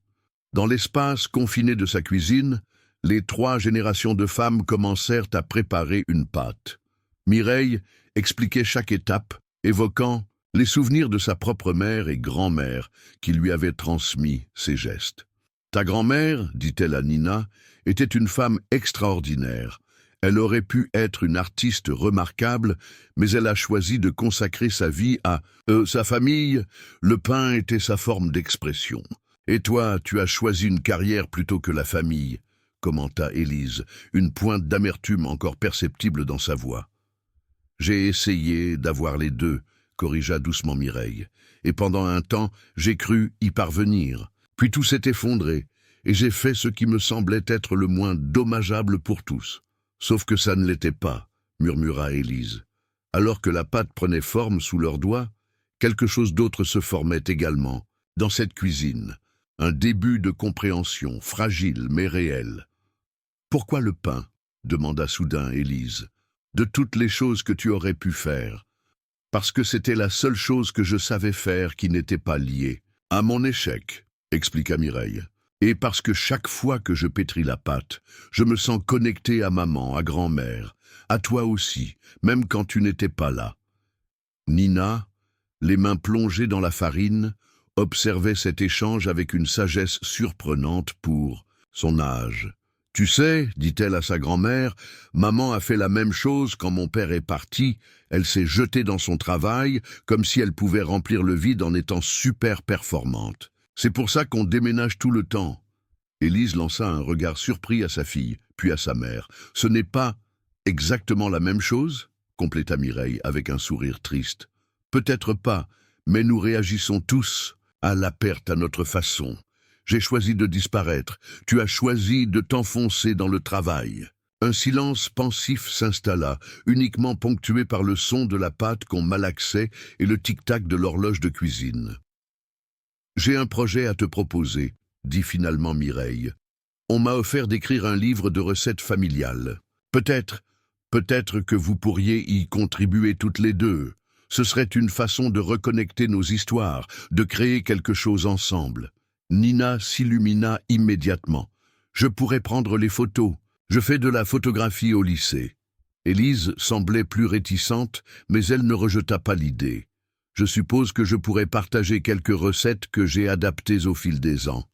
Dans l'espace confiné de sa cuisine, les 3 générations de femmes commencèrent à préparer une pâte. Mireille expliquait chaque étape, évoquant les souvenirs de sa propre mère et grand-mère qui lui avaient transmis ses gestes. « Ta grand-mère, dit-elle à Nina, était une femme extraordinaire. Elle aurait pu être une artiste remarquable, mais elle a choisi de consacrer sa vie à sa famille. Le pain était sa forme d'expression. Et toi, tu as choisi une carrière plutôt que la famille, commenta Élise, une pointe d'amertume encore perceptible dans sa voix. J'ai essayé d'avoir les deux, corrigea doucement Mireille, et pendant un temps, j'ai cru y parvenir. Puis tout s'est effondré, et j'ai fait ce qui me semblait être le moins dommageable pour tous. Sauf que ça ne l'était pas, murmura Élise. Alors que la pâte prenait forme sous leurs doigts, quelque chose d'autre se formait également, dans cette cuisine. Un début de compréhension, fragile mais réel. « Pourquoi le pain ?» demanda soudain Élise. « De toutes les choses que tu aurais pu faire. » Parce que c'était la seule chose que je savais faire qui n'était pas liée à mon échec, expliqua Mireille. Et parce que chaque fois que je pétris la pâte, je me sens connecté à maman, à grand-mère, à toi aussi, même quand tu n'étais pas là. Nina, les mains plongées dans la farine, observait cet échange avec une sagesse surprenante pour son âge. « Tu sais, dit-elle à sa grand-mère, maman a fait la même chose quand mon père est parti. Elle s'est jetée dans son travail comme si elle pouvait remplir le vide en étant super performante. C'est pour ça qu'on déménage tout le temps. » Élise lança un regard surpris à sa fille, puis à sa mère. « Ce n'est pas exactement la même chose ?» compléta Mireille avec un sourire triste. « Peut-être pas, mais nous réagissons tous à la perte à notre façon. J'ai choisi de disparaître, tu as choisi de t'enfoncer dans le travail. » Un silence pensif s'installa, uniquement ponctué par le son de la pâte qu'on malaxait et le tic-tac de l'horloge de cuisine. « J'ai un projet à te proposer, » dit finalement Mireille. « On m'a offert d'écrire un livre de recettes familiales. Peut-être que vous pourriez y contribuer toutes les deux. Ce serait une façon de reconnecter nos histoires, de créer quelque chose ensemble. » Nina s'illumina immédiatement. « Je pourrais prendre les photos. Je fais de la photographie au lycée. » Élise semblait plus réticente, mais elle ne rejeta pas l'idée. « Je suppose que je pourrais partager quelques recettes que j'ai adaptées au fil des ans.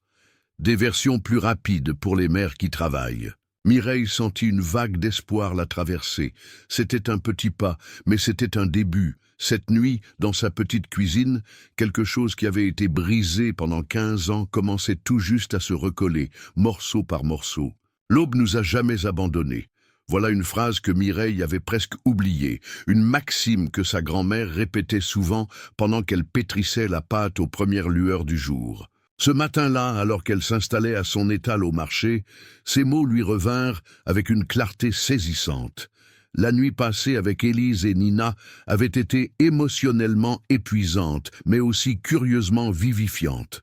Des versions plus rapides pour les mères qui travaillent. » Mireille sentit une vague d'espoir la traverser. C'était un petit pas, mais c'était un début. Cette nuit, dans sa petite cuisine, quelque chose qui avait été brisé pendant 15 ans commençait tout juste à se recoller, morceau par morceau. « L'aube nous a jamais abandonnés. » Voilà une phrase que Mireille avait presque oubliée, une maxime que sa grand-mère répétait souvent pendant qu'elle pétrissait la pâte aux premières lueurs du jour. Ce matin-là, alors qu'elle s'installait à son étal au marché, ces mots lui revinrent avec une clarté saisissante. La nuit passée avec Élise et Nina avait été émotionnellement épuisante, mais aussi curieusement vivifiante.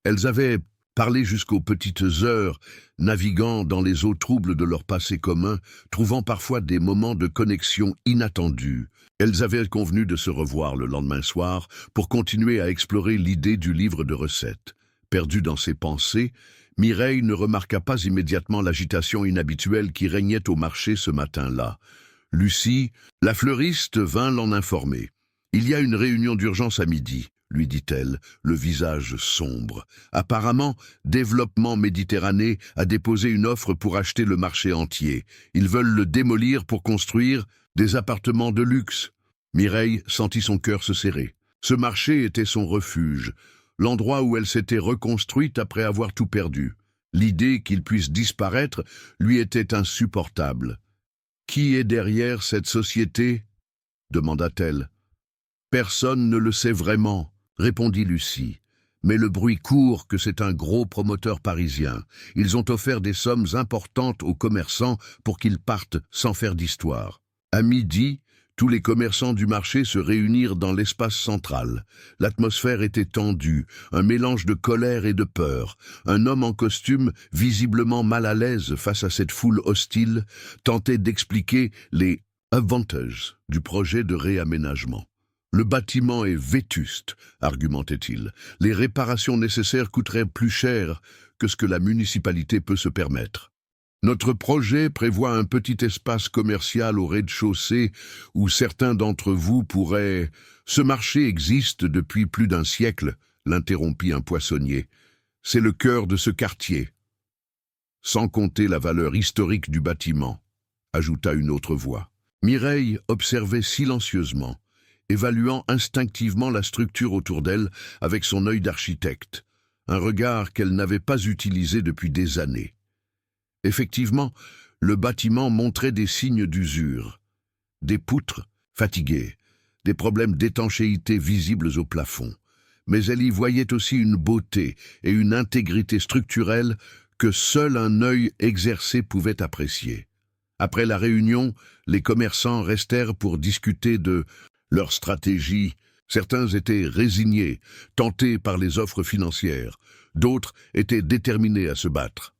Elles avaient parlé jusqu'aux petites heures, naviguant dans les eaux troubles de leur passé commun, trouvant parfois des moments de connexion inattendus. Elles avaient convenu de se revoir le lendemain soir pour continuer à explorer l'idée du livre de recettes. Perdue dans ses pensées, Mireille ne remarqua pas immédiatement l'agitation inhabituelle qui régnait au marché ce matin-là. Lucie, la fleuriste, vint l'en informer. « Il y a une réunion d'urgence à midi », lui dit-elle, le visage sombre. « Apparemment, Développement Méditerranée a déposé une offre pour acheter le marché entier. Ils veulent le démolir pour construire des appartements de luxe. » Mireille sentit son cœur se serrer. Ce marché était son refuge, l'endroit où elle s'était reconstruite après avoir tout perdu. L'idée qu'il puisse disparaître lui était insupportable. « Qui est derrière cette société ?» demanda-t-elle. « Personne ne le sait vraiment, » répondit Lucie. « Mais le bruit court que c'est un gros promoteur parisien. Ils ont offert des sommes importantes aux commerçants pour qu'ils partent sans faire d'histoire. » À midi, tous les commerçants du marché se réunirent dans l'espace central. L'atmosphère était tendue, un mélange de colère et de peur. Un homme en costume, visiblement mal à l'aise face à cette foule hostile, tentait d'expliquer les avantages du projet de réaménagement. « Le bâtiment est vétuste », argumentait-il. « Les réparations nécessaires coûteraient plus cher que ce que la municipalité peut se permettre. Notre projet prévoit un petit espace commercial au rez-de-chaussée où certains d'entre vous pourraient... »« Ce marché existe depuis plus d'un siècle, » l'interrompit un poissonnier. « C'est le cœur de ce quartier. »« Sans compter la valeur historique du bâtiment, » ajouta une autre voix. Mireille observait silencieusement, évaluant instinctivement la structure autour d'elle avec son œil d'architecte, un regard qu'elle n'avait pas utilisé depuis des années. Effectivement, le bâtiment montrait des signes d'usure. Des poutres fatiguées, des problèmes d'étanchéité visibles au plafond. Mais elle y voyait aussi une beauté et une intégrité structurelle que seul un œil exercé pouvait apprécier. Après la réunion, les commerçants restèrent pour discuter de leur stratégie. Certains étaient résignés, tentés par les offres financières. D'autres étaient déterminés à se battre.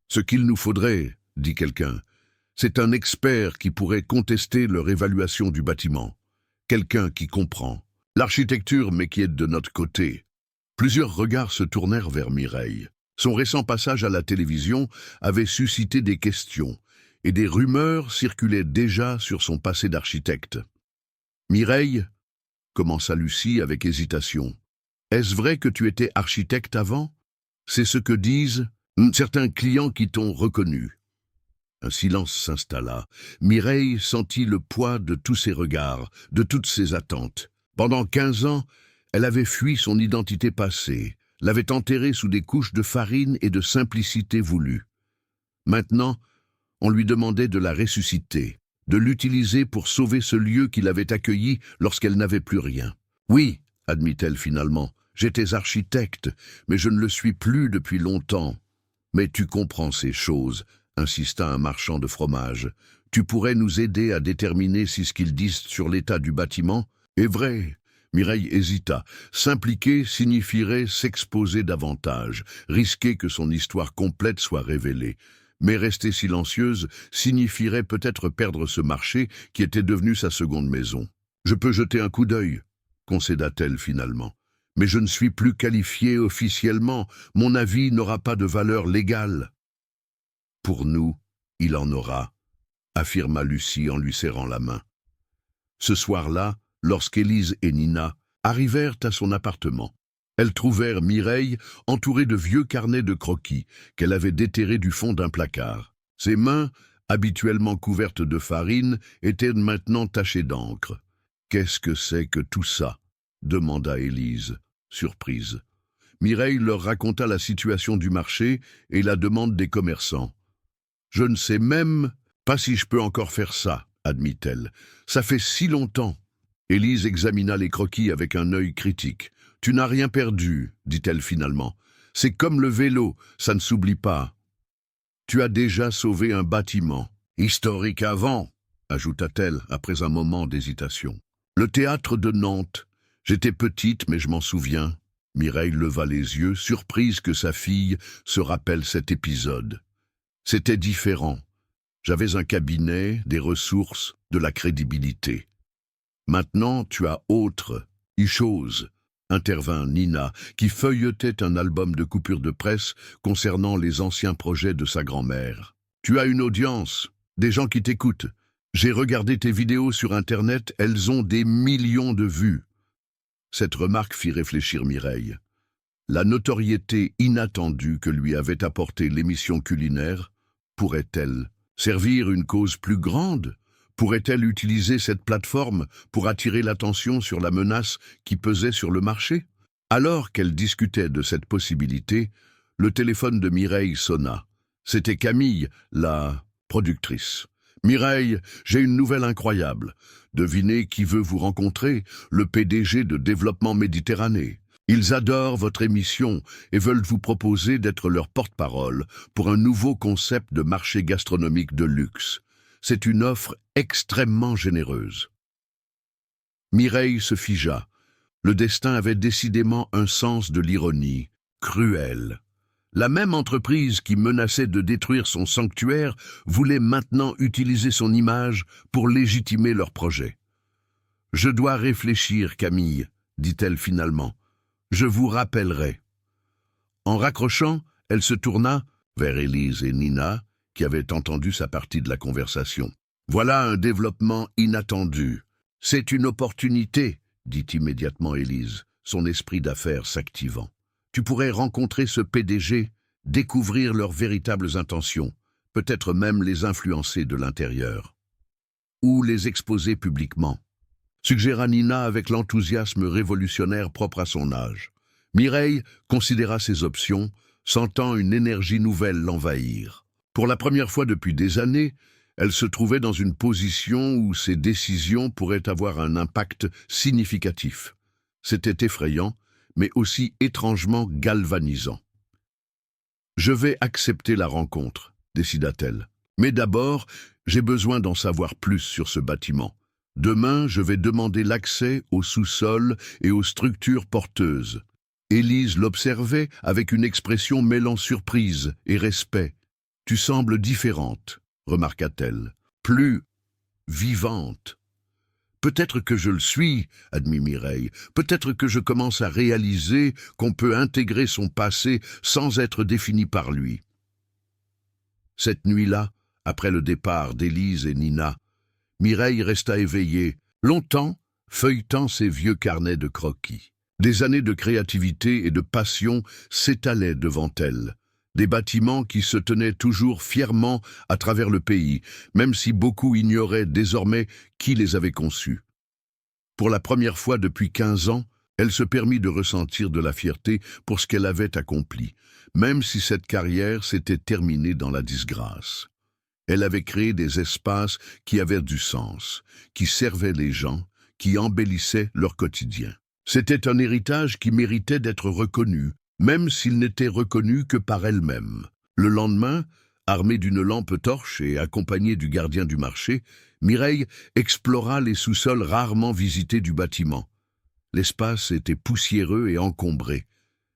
« Ce qu'il nous faudrait, » dit quelqu'un, « c'est un expert qui pourrait contester leur évaluation du bâtiment. Quelqu'un qui comprend. L'architecture m'inquiète de notre côté. » Plusieurs regards se tournèrent vers Mireille. Son récent passage à la télévision avait suscité des questions, et des rumeurs circulaient déjà sur son passé d'architecte. « Mireille, » commença Lucie avec hésitation, « est-ce vrai que tu étais architecte avant? C'est ce que disent certains clients qui t'ont reconnu. » Un silence s'installa. Mireille sentit le poids de tous ces regards, de toutes ces attentes. Pendant 15 ans, elle avait fui son identité passée, l'avait enterrée sous des couches de farine et de simplicité voulue. Maintenant, on lui demandait de la ressusciter, de l'utiliser pour sauver ce lieu qui l'avait accueillie lorsqu'elle n'avait plus rien. « Oui, » admit-elle finalement, « j'étais architecte, mais je ne le suis plus depuis longtemps. » « Mais tu comprends ces choses, » insista un marchand de fromage. « Tu pourrais nous aider à déterminer si ce qu'ils disent sur l'état du bâtiment est vrai. » Mireille hésita. S'impliquer signifierait s'exposer davantage, risquer que son histoire complète soit révélée. Mais rester silencieuse signifierait peut-être perdre ce marché qui était devenu sa seconde maison. « Je peux jeter un coup d'œil, » concéda-t-elle finalement. « Mais je ne suis plus qualifiée officiellement, mon avis n'aura pas de valeur légale. »« Pour nous, il en aura, » affirma Lucie en lui serrant la main. Ce soir-là, lorsqu'Élise et Nina arrivèrent à son appartement, elles trouvèrent Mireille entourée de vieux carnets de croquis qu'elle avait déterrés du fond d'un placard. Ses mains, habituellement couvertes de farine, étaient maintenant tachées d'encre. « Qu'est-ce que c'est que tout ça ?» demanda Élise, surprise. Mireille leur raconta la situation du marché et la demande des commerçants. « Je ne sais même pas si je peux encore faire ça, » admit-elle. « Ça fait si longtemps. » Élise examina les croquis avec un œil critique. « Tu n'as rien perdu, » dit-elle finalement. « C'est comme le vélo, ça ne s'oublie pas. Tu as déjà sauvé un bâtiment. Historique avant, » ajouta-t-elle après un moment d'hésitation. « Le théâtre de Nantes. J'étais petite, mais je m'en souviens. » Mireille leva les yeux, surprise que sa fille se rappelle cet épisode. C'était différent. J'avais un cabinet, des ressources, de la crédibilité. Maintenant, tu as autre chose. intervint Nina, qui feuilletait un album de coupures de presse concernant les anciens projets de sa grand-mère. « Tu as une audience, des gens qui t'écoutent. J'ai regardé tes vidéos sur Internet, elles ont des millions de vues. » Cette remarque fit réfléchir Mireille. La notoriété inattendue que lui avait apportée l'émission culinaire pourrait-elle servir une cause plus grande? Pourrait-elle utiliser cette plateforme pour attirer l'attention sur la menace qui pesait sur le marché? Alors qu'elle discutait de cette possibilité, le téléphone de Mireille sonna. C'était Camille, la productrice. « Mireille, j'ai une nouvelle incroyable. Devinez qui veut vous rencontrer, le PDG de Développement Méditerranée. Ils adorent votre émission et veulent vous proposer d'être leur porte-parole pour un nouveau concept de marché gastronomique de luxe. C'est une offre extrêmement généreuse. » Mireille se figea. Le destin avait décidément un sens de l'ironie, cruel. La même entreprise qui menaçait de détruire son sanctuaire voulait maintenant utiliser son image pour légitimer leur projet. « Je dois réfléchir, Camille, » dit-elle finalement. « Je vous rappellerai. » En raccrochant, elle se tourna vers Élise et Nina, qui avaient entendu sa partie de la conversation. « Voilà un développement inattendu. C'est une opportunité, » dit immédiatement Élise, son esprit d'affaires s'activant. « Tu pourrais rencontrer ce PDG, découvrir leurs véritables intentions, peut-être même les influencer de l'intérieur. Ou les exposer publiquement. » Suggéra Nina avec l'enthousiasme révolutionnaire propre à son âge. Mireille considéra ces options, sentant une énergie nouvelle l'envahir. Pour la première fois depuis des années, elle se trouvait dans une position où ses décisions pourraient avoir un impact significatif. C'était effrayant, mais aussi étrangement galvanisant. « Je vais accepter la rencontre, » décida-t-elle. « Mais d'abord, j'ai besoin d'en savoir plus sur ce bâtiment. Demain, je vais demander l'accès au sous-sol et aux structures porteuses. » Élise l'observait avec une expression mêlant surprise et respect. « Tu sembles différente, » remarqua-t-elle, « plus vivante. » « Peut-être que je le suis, » admit Mireille. « Peut-être que je commence à réaliser qu'on peut intégrer son passé sans être défini par lui. » Cette nuit-là, après le départ d'Élise et Nina, Mireille resta éveillée, longtemps, feuilletant ses vieux carnets de croquis. Des années de créativité et de passion s'étalaient devant elle. Des bâtiments qui se tenaient toujours fièrement à travers le pays, même si beaucoup ignoraient désormais qui les avait conçus. Pour la première fois depuis 15 ans, elle se permit de ressentir de la fierté pour ce qu'elle avait accompli, même si cette carrière s'était terminée dans la disgrâce. Elle avait créé des espaces qui avaient du sens, qui servaient les gens, qui embellissaient leur quotidien. C'était un héritage qui méritait d'être reconnu, même s'il n'était reconnu que par elle-même. Le lendemain, armée d'une lampe torche et accompagnée du gardien du marché, Mireille explora les sous-sols rarement visités du bâtiment. L'espace était poussiéreux et encombré,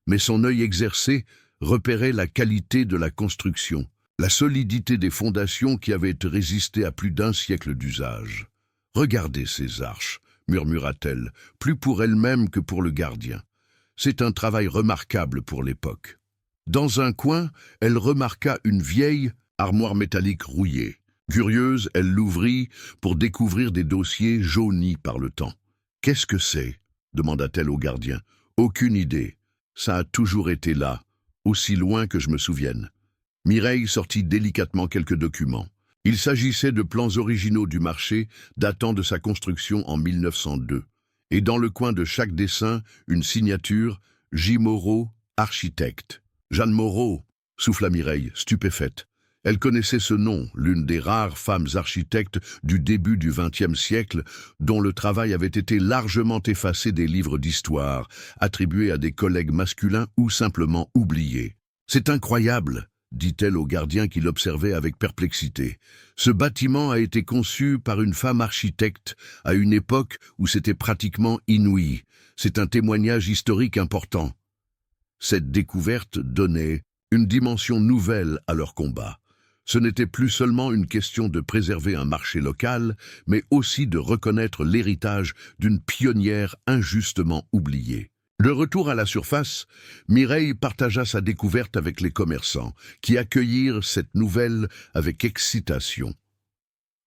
mais son œil exercé repérait la qualité de la construction, la solidité des fondations qui avaient résisté à plus d'un siècle d'usage. « Regardez ces arches », murmura-t-elle, plus pour elle-même que pour le gardien. C'est un travail remarquable pour l'époque. Dans un coin, elle remarqua une vieille armoire métallique rouillée. Curieuse, elle l'ouvrit pour découvrir des dossiers jaunis par le temps. « Qu'est-ce que c'est » demanda-t-elle au gardien. « Aucune idée. Ça a toujours été là, aussi loin que je me souvienne. » Mireille sortit délicatement quelques documents. Il s'agissait de plans originaux du marché datant de sa construction en 1902. Et dans le coin de chaque dessin, une signature « J. Moreau, architecte ». « Jeanne Moreau » souffla Mireille, stupéfaite. Elle connaissait ce nom, l'une des rares femmes architectes du début du XXe siècle, dont le travail avait été largement effacé des livres d'histoire, attribués à des collègues masculins ou simplement oubliés. « C'est incroyable !» dit-elle au gardien qui l'observait avec perplexité. « Ce bâtiment a été conçu par une femme architecte à une époque où c'était pratiquement inouï. C'est un témoignage historique important. » Cette découverte donnait une dimension nouvelle à leur combat. Ce n'était plus seulement une question de préserver un marché local, mais aussi de reconnaître l'héritage d'une pionnière injustement oubliée. De retour à la surface, Mireille partagea sa découverte avec les commerçants, qui accueillirent cette nouvelle avec excitation.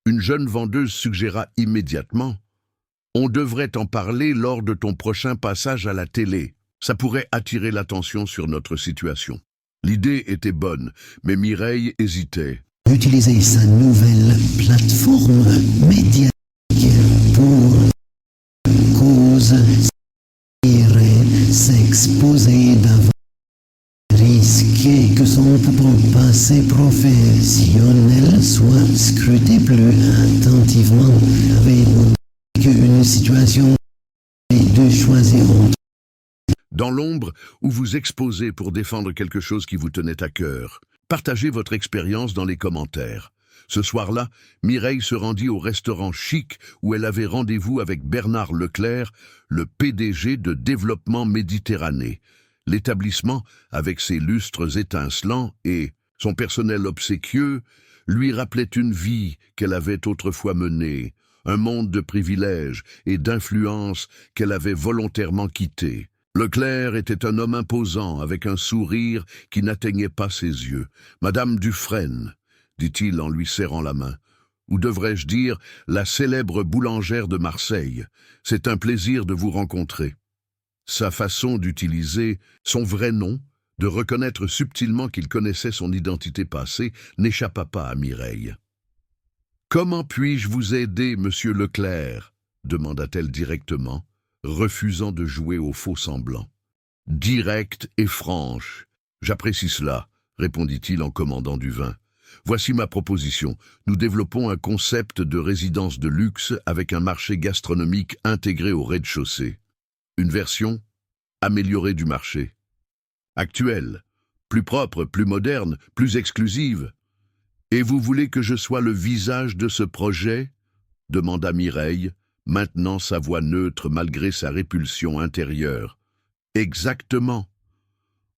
Une jeune vendeuse suggéra immédiatement « On devrait en parler lors de ton prochain passage à la télé. Ça pourrait attirer l'attention sur notre situation. » L'idée était bonne, mais Mireille hésitait. Utiliser sa nouvelle plateforme médiatique pour cause s'exposer davantage risquer que son passé professionnel soit scruté plus attentivement avec une situation de choisir entre. Dans l'ombre où vous exposez pour défendre quelque chose qui vous tenait à cœur, partagez votre expérience dans les commentaires. Ce soir-là, Mireille se rendit au restaurant chic où elle avait rendez-vous avec Bernard Leclerc, le PDG de Développement Méditerranée. L'établissement, avec ses lustres étincelants et son personnel obséquieux, lui rappelait une vie qu'elle avait autrefois menée, un monde de privilèges et d'influence qu'elle avait volontairement quitté. Leclerc était un homme imposant, avec un sourire qui n'atteignait pas ses yeux. « Madame Dufresne », dit-il en lui serrant la main, ou devrais-je dire la célèbre boulangère de Marseille. C'est un plaisir de vous rencontrer. Sa façon d'utiliser son vrai nom, de reconnaître subtilement qu'il connaissait son identité passée, n'échappa pas à Mireille. « Comment puis-je vous aider, monsieur Leclerc ?» demanda-t-elle directement, refusant de jouer au faux semblant. « Directe et franche. J'apprécie cela, » répondit-il en commandant du vin. Voici ma proposition. Nous développons un concept de résidence de luxe avec un marché gastronomique intégré au rez-de-chaussée. Une version améliorée du marché. Actuelle, plus propre, plus moderne, plus exclusive. Et vous voulez que je sois le visage de ce projet ? Demanda Mireille, maintenant sa voix neutre malgré sa répulsion intérieure. Exactement.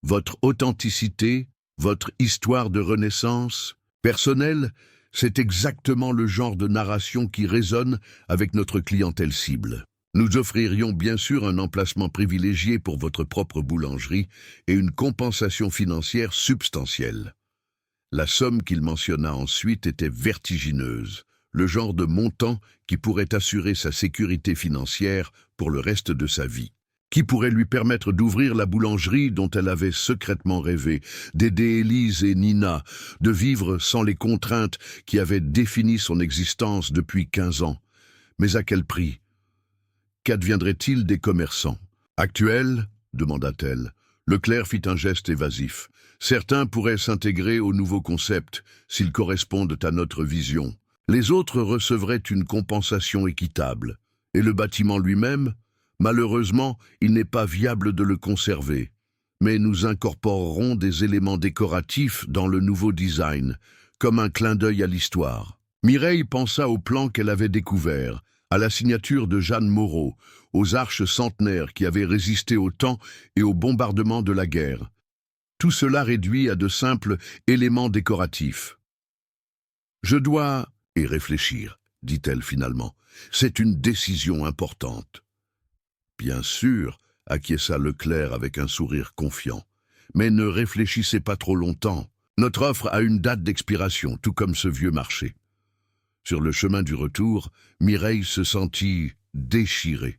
Votre authenticité, votre histoire de renaissance personnelle, c'est exactement le genre de narration qui résonne avec notre clientèle cible. Nous offririons bien sûr un emplacement privilégié pour votre propre boulangerie et une compensation financière substantielle. La somme qu'il mentionna ensuite était vertigineuse, le genre de montant qui pourrait assurer sa sécurité financière pour le reste de sa vie. Qui pourrait lui permettre d'ouvrir la boulangerie dont elle avait secrètement rêvé, d'aider Élise et Nina, de vivre sans les contraintes qui avaient défini son existence depuis 15 ans. Mais à quel prix ? Qu'adviendrait-il des commerçants ? Actuels ? Demanda-t-elle. Leclerc fit un geste évasif. Certains pourraient s'intégrer au nouveau concept s'ils correspondent à notre vision. Les autres recevraient une compensation équitable. Et le bâtiment lui-même ? Malheureusement, il n'est pas viable de le conserver. Mais nous incorporerons des éléments décoratifs dans le nouveau design, comme un clin d'œil à l'histoire. Mireille pensa au plan qu'elle avait découvert, à la signature de Jeanne Moreau, aux arches centenaires qui avaient résisté au temps et au bombardement de la guerre. Tout cela réduit à de simples éléments décoratifs. « Je dois y réfléchir, » dit-elle finalement. « C'est une décision importante. » Bien sûr, acquiesça Leclerc avec un sourire confiant. Mais ne réfléchissez pas trop longtemps. Notre offre a une date d'expiration, tout comme ce vieux marché. Sur le chemin du retour, Mireille se sentit déchirée.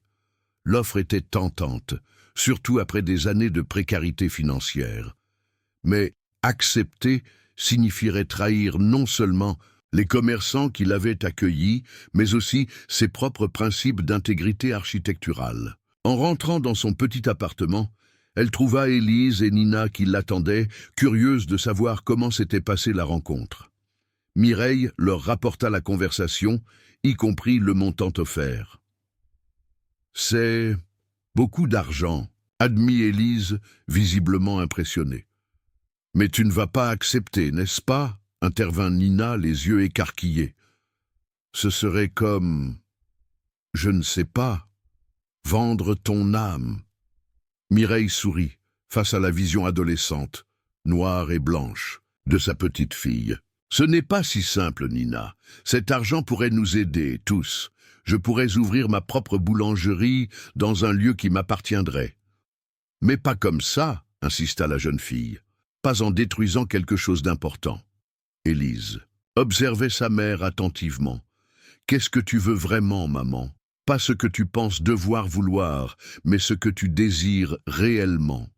L'offre était tentante, surtout après des années de précarité financière. Mais accepter signifierait trahir non seulement les commerçants qui l'avaient accueilli, mais aussi ses propres principes d'intégrité architecturale. En rentrant dans son petit appartement, elle trouva Élise et Nina qui l'attendaient, curieuses de savoir comment s'était passée la rencontre. Mireille leur rapporta la conversation, y compris le montant offert. « C'est beaucoup d'argent », admit Élise, visiblement impressionnée. « Mais tu ne vas pas accepter, n'est-ce pas ?» intervint Nina, les yeux écarquillés. « Ce serait comme... je ne sais pas. Vendre ton âme. » Mireille sourit, face à la vision adolescente, noire et blanche, de sa petite fille. « Ce n'est pas si simple, Nina. Cet argent pourrait nous aider, tous. Je pourrais ouvrir ma propre boulangerie dans un lieu qui m'appartiendrait. Mais pas comme ça, insista la jeune fille. Pas en détruisant quelque chose d'important. Élise observait sa mère attentivement. Qu'est-ce que tu veux vraiment, maman? Pas ce que tu penses devoir vouloir, mais ce que tu désires réellement.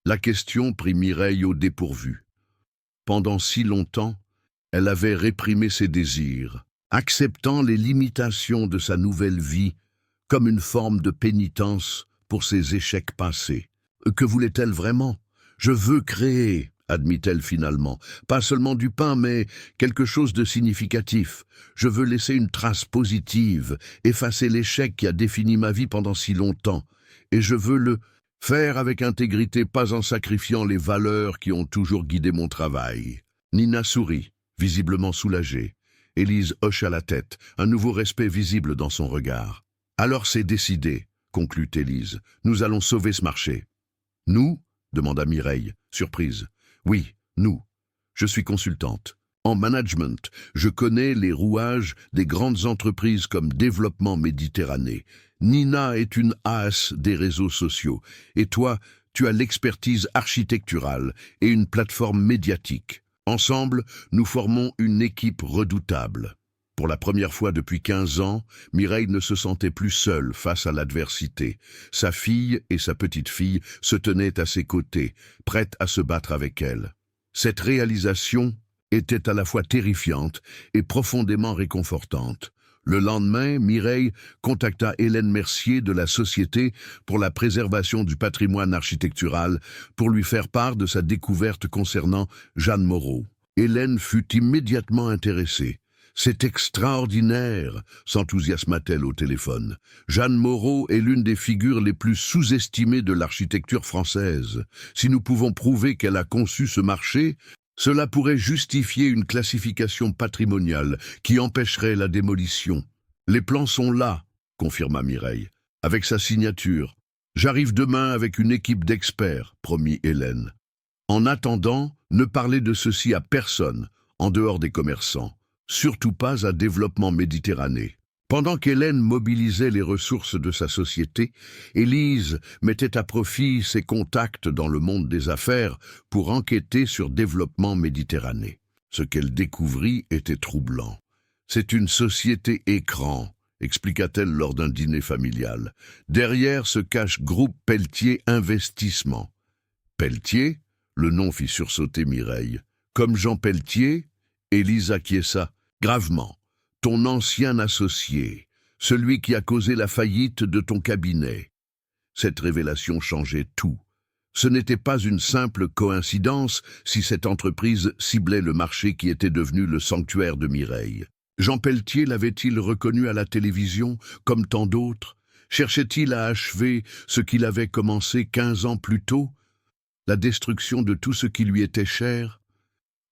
La question prit Mireille au dépourvu. Pendant si longtemps, elle avait réprimé ses désirs, acceptant les limitations de sa nouvelle vie comme une forme de pénitence pour ses échecs passés. Que voulait-elle vraiment? Je veux créer, admit-elle finalement. Pas seulement du pain, mais quelque chose de significatif. Je veux laisser une trace positive, effacer l'échec qui a défini ma vie pendant si longtemps. Et je veux le faire avec intégrité, pas en sacrifiant les valeurs qui ont toujours guidé mon travail. Nina sourit, visiblement soulagée. Élise hocha la tête, un nouveau respect visible dans son regard. Alors c'est décidé, conclut Élise. Nous allons sauver ce marché. Nous? Demanda Mireille, surprise. Oui, nous. Je suis consultante. En management, je connais les rouages des grandes entreprises comme Développement Méditerranée. Nina est une as des réseaux sociaux. Et toi, tu as l'expertise architecturale et une plateforme médiatique. Ensemble, nous formons une équipe redoutable. Pour la première fois depuis 15 ans, Mireille ne se sentait plus seule face à l'adversité. Sa fille et sa petite-fille se tenaient à ses côtés, prêtes à se battre avec elle. Cette réalisation était à la fois terrifiante et profondément réconfortante. Le lendemain, Mireille contacta Hélène Mercier de la Société pour la préservation du patrimoine architectural pour lui faire part de sa découverte concernant Jeanne Moreau. Hélène fut immédiatement intéressée. « C'est extraordinaire !» s'enthousiasma-t-elle au téléphone. Jeanne Moreau est l'une des figures les plus sous-estimées de l'architecture française. Si nous pouvons prouver qu'elle a conçu ce marché, cela pourrait justifier une classification patrimoniale qui empêcherait la démolition. « Les plans sont là », confirma Mireille, avec sa signature. « J'arrive demain avec une équipe d'experts », promit Hélène. En attendant, ne parlez de ceci à personne, en dehors des commerçants. Surtout pas à Développement Méditerranée. Pendant qu'Hélène mobilisait les ressources de sa société, Élise mettait à profit ses contacts dans le monde des affaires pour enquêter sur Développement Méditerranée. Ce qu'elle découvrit était troublant. C'est une société écran, expliqua-t-elle lors d'un dîner familial. Derrière se cache Groupe Pelletier Investissement. Pelletier? Le nom fit sursauter Mireille. Comme Jean Pelletier? Élise acquiesça. Gravement, ton ancien associé, celui qui a causé la faillite de ton cabinet. Cette révélation changeait tout. Ce n'était pas une simple coïncidence si cette entreprise ciblait le marché qui était devenu le sanctuaire de Mireille. Jean Pelletier l'avait-il reconnu à la télévision, comme tant d'autres? Cherchait-il à achever ce qu'il avait commencé 15 ans plus tôt? La destruction de tout ce qui lui était cher?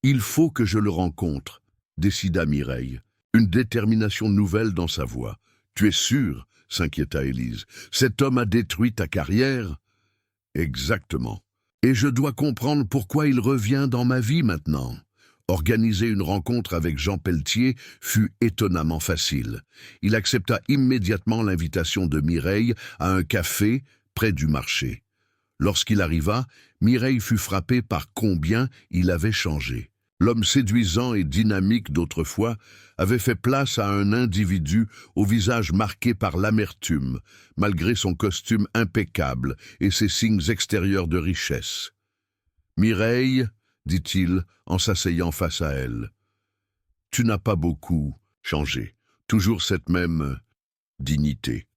Il faut que je le rencontre, décida Mireille, une détermination nouvelle dans sa voix. « Tu es sûr ?» s'inquiéta Élise. « Cet homme a détruit ta carrière ?» « Exactement. Et je dois comprendre pourquoi il revient dans ma vie maintenant. » Organiser une rencontre avec Jean Pelletier fut étonnamment facile. Il accepta immédiatement l'invitation de Mireille à un café près du marché. Lorsqu'il arriva, Mireille fut frappée par combien il avait changé. L'homme séduisant et dynamique d'autrefois avait fait place à un individu au visage marqué par l'amertume, malgré son costume impeccable et ses signes extérieurs de richesse. « Mireille, » dit-il en s'asseyant face à elle, « tu n'as pas beaucoup changé, toujours cette même dignité. »«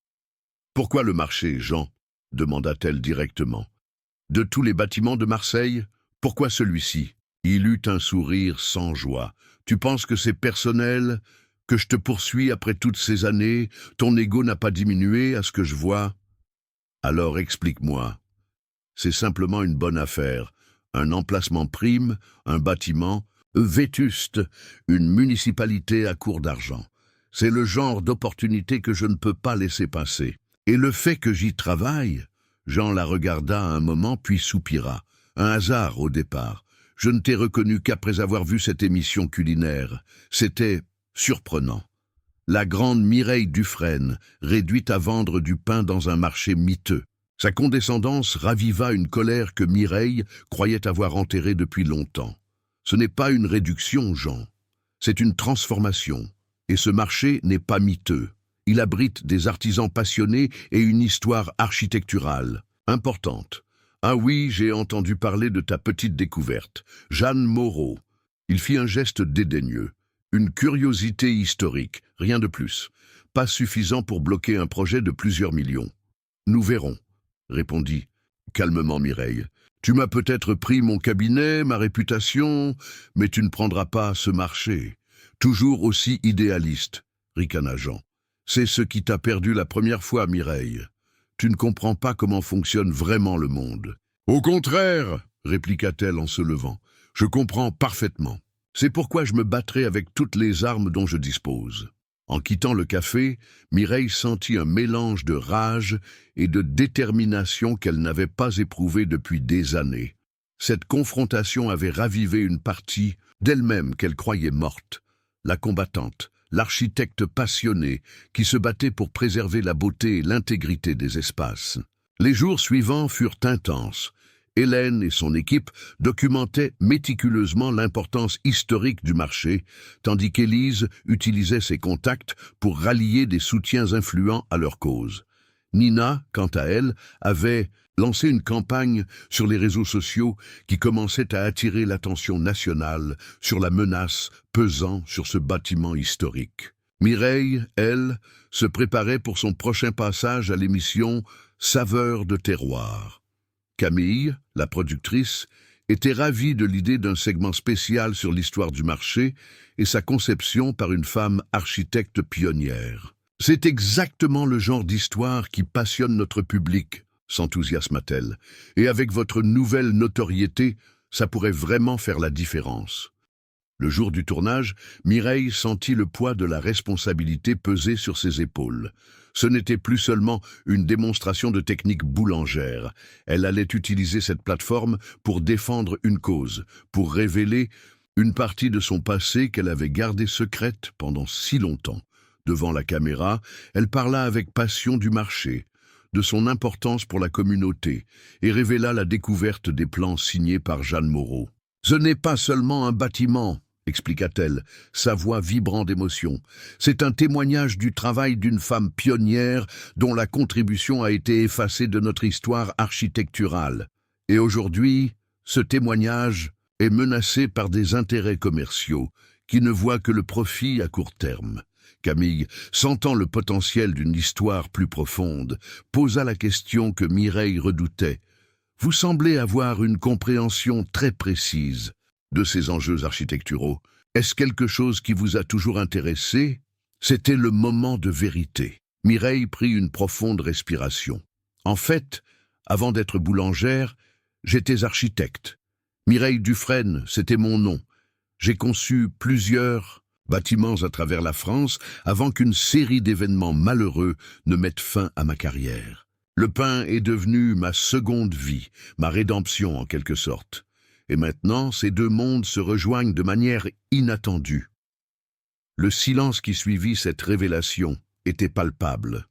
Pourquoi le marché, Jean ?» demanda-t-elle directement. « De tous les bâtiments de Marseille, pourquoi celui-ci ?» Il eut un sourire sans joie. « Tu penses que c'est personnel, que je te poursuis après toutes ces années? Ton ego n'a pas diminué à ce que je vois? Alors explique-moi. C'est simplement une bonne affaire. Un emplacement prime, un bâtiment, vétuste, une municipalité à court d'argent. C'est le genre d'opportunité que je ne peux pas laisser passer. Et le fait que j'y travaille... » Jean la regarda un moment puis soupira. « Un hasard au départ. Je ne t'ai reconnu qu'après avoir vu cette émission culinaire. C'était surprenant. La grande Mireille Dufresne, réduite à vendre du pain dans un marché miteux. Sa condescendance raviva une colère que Mireille croyait avoir enterrée depuis longtemps. Ce n'est pas une réduction, Jean. C'est une transformation. Et ce marché n'est pas miteux. Il abrite des artisans passionnés et une histoire architecturale importante. Ah oui, j'ai entendu parler de ta petite découverte. Jeanne Moreau. Il fit un geste dédaigneux. Une curiosité historique, rien de plus. Pas suffisant pour bloquer un projet de plusieurs millions. Nous verrons, répondit calmement Mireille. Tu m'as peut-être pris mon cabinet, ma réputation, mais tu ne prendras pas ce marché. Toujours aussi idéaliste, ricana Jean. C'est ce qui t'a perdu la première fois, Mireille. Tu ne comprends pas comment fonctionne vraiment le monde. Au contraire, répliqua-t-elle en se levant. Je comprends parfaitement. C'est pourquoi je me battrai avec toutes les armes dont je dispose. En quittant le café, Mireille sentit un mélange de rage et de détermination qu'elle n'avait pas éprouvé depuis des années. Cette confrontation avait ravivé une partie d'elle-même qu'elle croyait morte, la combattante, l'architecte passionné qui se battait pour préserver la beauté et l'intégrité des espaces. Les jours suivants furent intenses. Hélène et son équipe documentaient méticuleusement l'importance historique du marché, tandis qu'Élise utilisait ses contacts pour rallier des soutiens influents à leur cause. Nina, quant à elle, avait lancé une campagne sur les réseaux sociaux qui commençait à attirer l'attention nationale sur la menace pesant sur ce bâtiment historique. Mireille, elle, se préparait pour son prochain passage à l'émission Saveurs de terroir. Camille, la productrice, était ravie de l'idée d'un segment spécial sur l'histoire du marché et sa conception par une femme architecte pionnière. « C'est exactement le genre d'histoire qui passionne notre public », s'enthousiasma-t-elle. « Et avec votre nouvelle notoriété, ça pourrait vraiment faire la différence. » Le jour du tournage, Mireille sentit le poids de la responsabilité peser sur ses épaules. Ce n'était plus seulement une démonstration de technique boulangère. Elle allait utiliser cette plateforme pour défendre une cause, pour révéler une partie de son passé qu'elle avait gardée secrète pendant si longtemps. Devant la caméra, elle parla avec passion du marché, de son importance pour la communauté, et révéla la découverte des plans signés par Jeanne Moreau. « Ce n'est pas seulement un bâtiment », expliqua-t-elle, sa voix vibrant d'émotion. C'est un témoignage du travail d'une femme pionnière dont la contribution a été effacée de notre histoire architecturale. Et aujourd'hui, ce témoignage est menacé par des intérêts commerciaux qui ne voient que le profit à court terme. Camille, sentant le potentiel d'une histoire plus profonde, posa la question que Mireille redoutait. Vous semblez avoir une compréhension très précise de ces enjeux architecturaux. Est-ce quelque chose qui vous a toujours intéressé? C'était le moment de vérité. Mireille prit une profonde respiration. En fait, avant d'être boulangère, j'étais architecte. Mireille Dufresne, c'était mon nom. J'ai conçu plusieurs bâtiments à travers la France avant qu'une série d'événements malheureux ne mette fin à ma carrière. Le pain est devenu ma seconde vie, ma rédemption en quelque sorte. Et maintenant, ces deux mondes se rejoignent de manière inattendue. Le silence qui suivit cette révélation était palpable.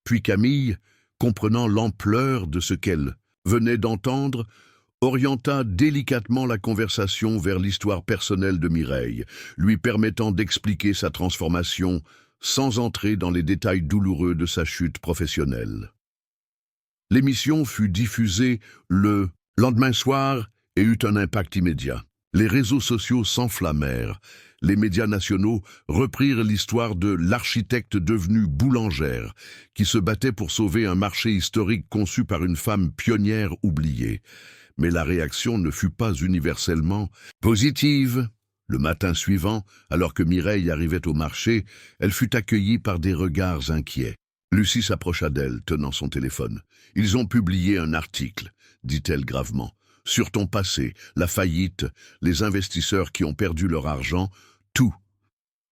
Puis Camille, comprenant l'ampleur de ce qu'elle venait d'entendre, orienta délicatement la conversation vers l'histoire personnelle de Mireille, lui permettant d'expliquer sa transformation sans entrer dans les détails douloureux de sa chute professionnelle. L'émission fut diffusée le lendemain soir et eut un impact immédiat. Les réseaux sociaux s'enflammèrent. Les médias nationaux reprirent l'histoire de l'architecte devenue boulangère, qui se battait pour sauver un marché historique conçu par une femme pionnière oubliée. Mais la réaction ne fut pas universellement positive. Le matin suivant, alors que Mireille arrivait au marché, elle fut accueillie par des regards inquiets. Lucie s'approcha d'elle, tenant son téléphone. « Ils ont publié un article », dit-elle gravement. « Sur ton passé, la faillite, les investisseurs qui ont perdu leur argent, tout. »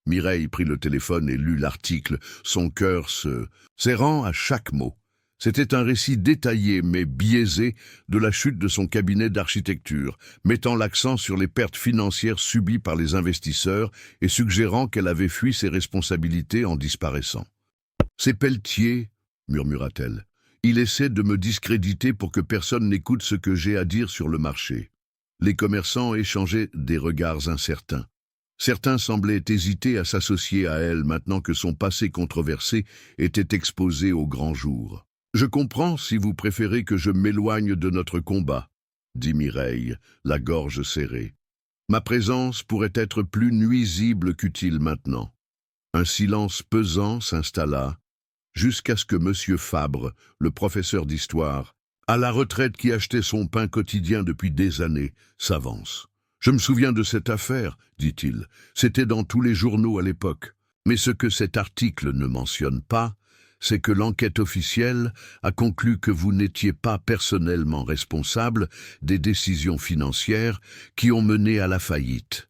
Mireille prit le téléphone et lut l'article, son cœur se serrant à chaque mot. C'était un récit détaillé mais biaisé de la chute de son cabinet d'architecture, mettant l'accent sur les pertes financières subies par les investisseurs et suggérant qu'elle avait fui ses responsabilités en disparaissant. « Ces Pelletier, murmura-t-elle, Il essaie de me discréditer pour que personne n'écoute ce que j'ai à dire sur le marché. Les commerçants échangeaient des regards incertains. Certains semblaient hésiter à s'associer à elle maintenant que son passé controversé était exposé au grand jour. « Je comprends si vous préférez que je m'éloigne de notre combat, » dit Mireille, la gorge serrée. « Ma présence pourrait être plus nuisible qu'utile maintenant. » Un silence pesant s'installa, jusqu'à ce que M. Fabre, le professeur d'histoire, à la retraite qui achetait son pain quotidien depuis des années, s'avance. « Je me souviens de cette affaire, dit-il. C'était dans tous les journaux à l'époque. Mais ce que cet article ne mentionne pas, c'est que l'enquête officielle a conclu que vous n'étiez pas personnellement responsable des décisions financières qui ont mené à la faillite.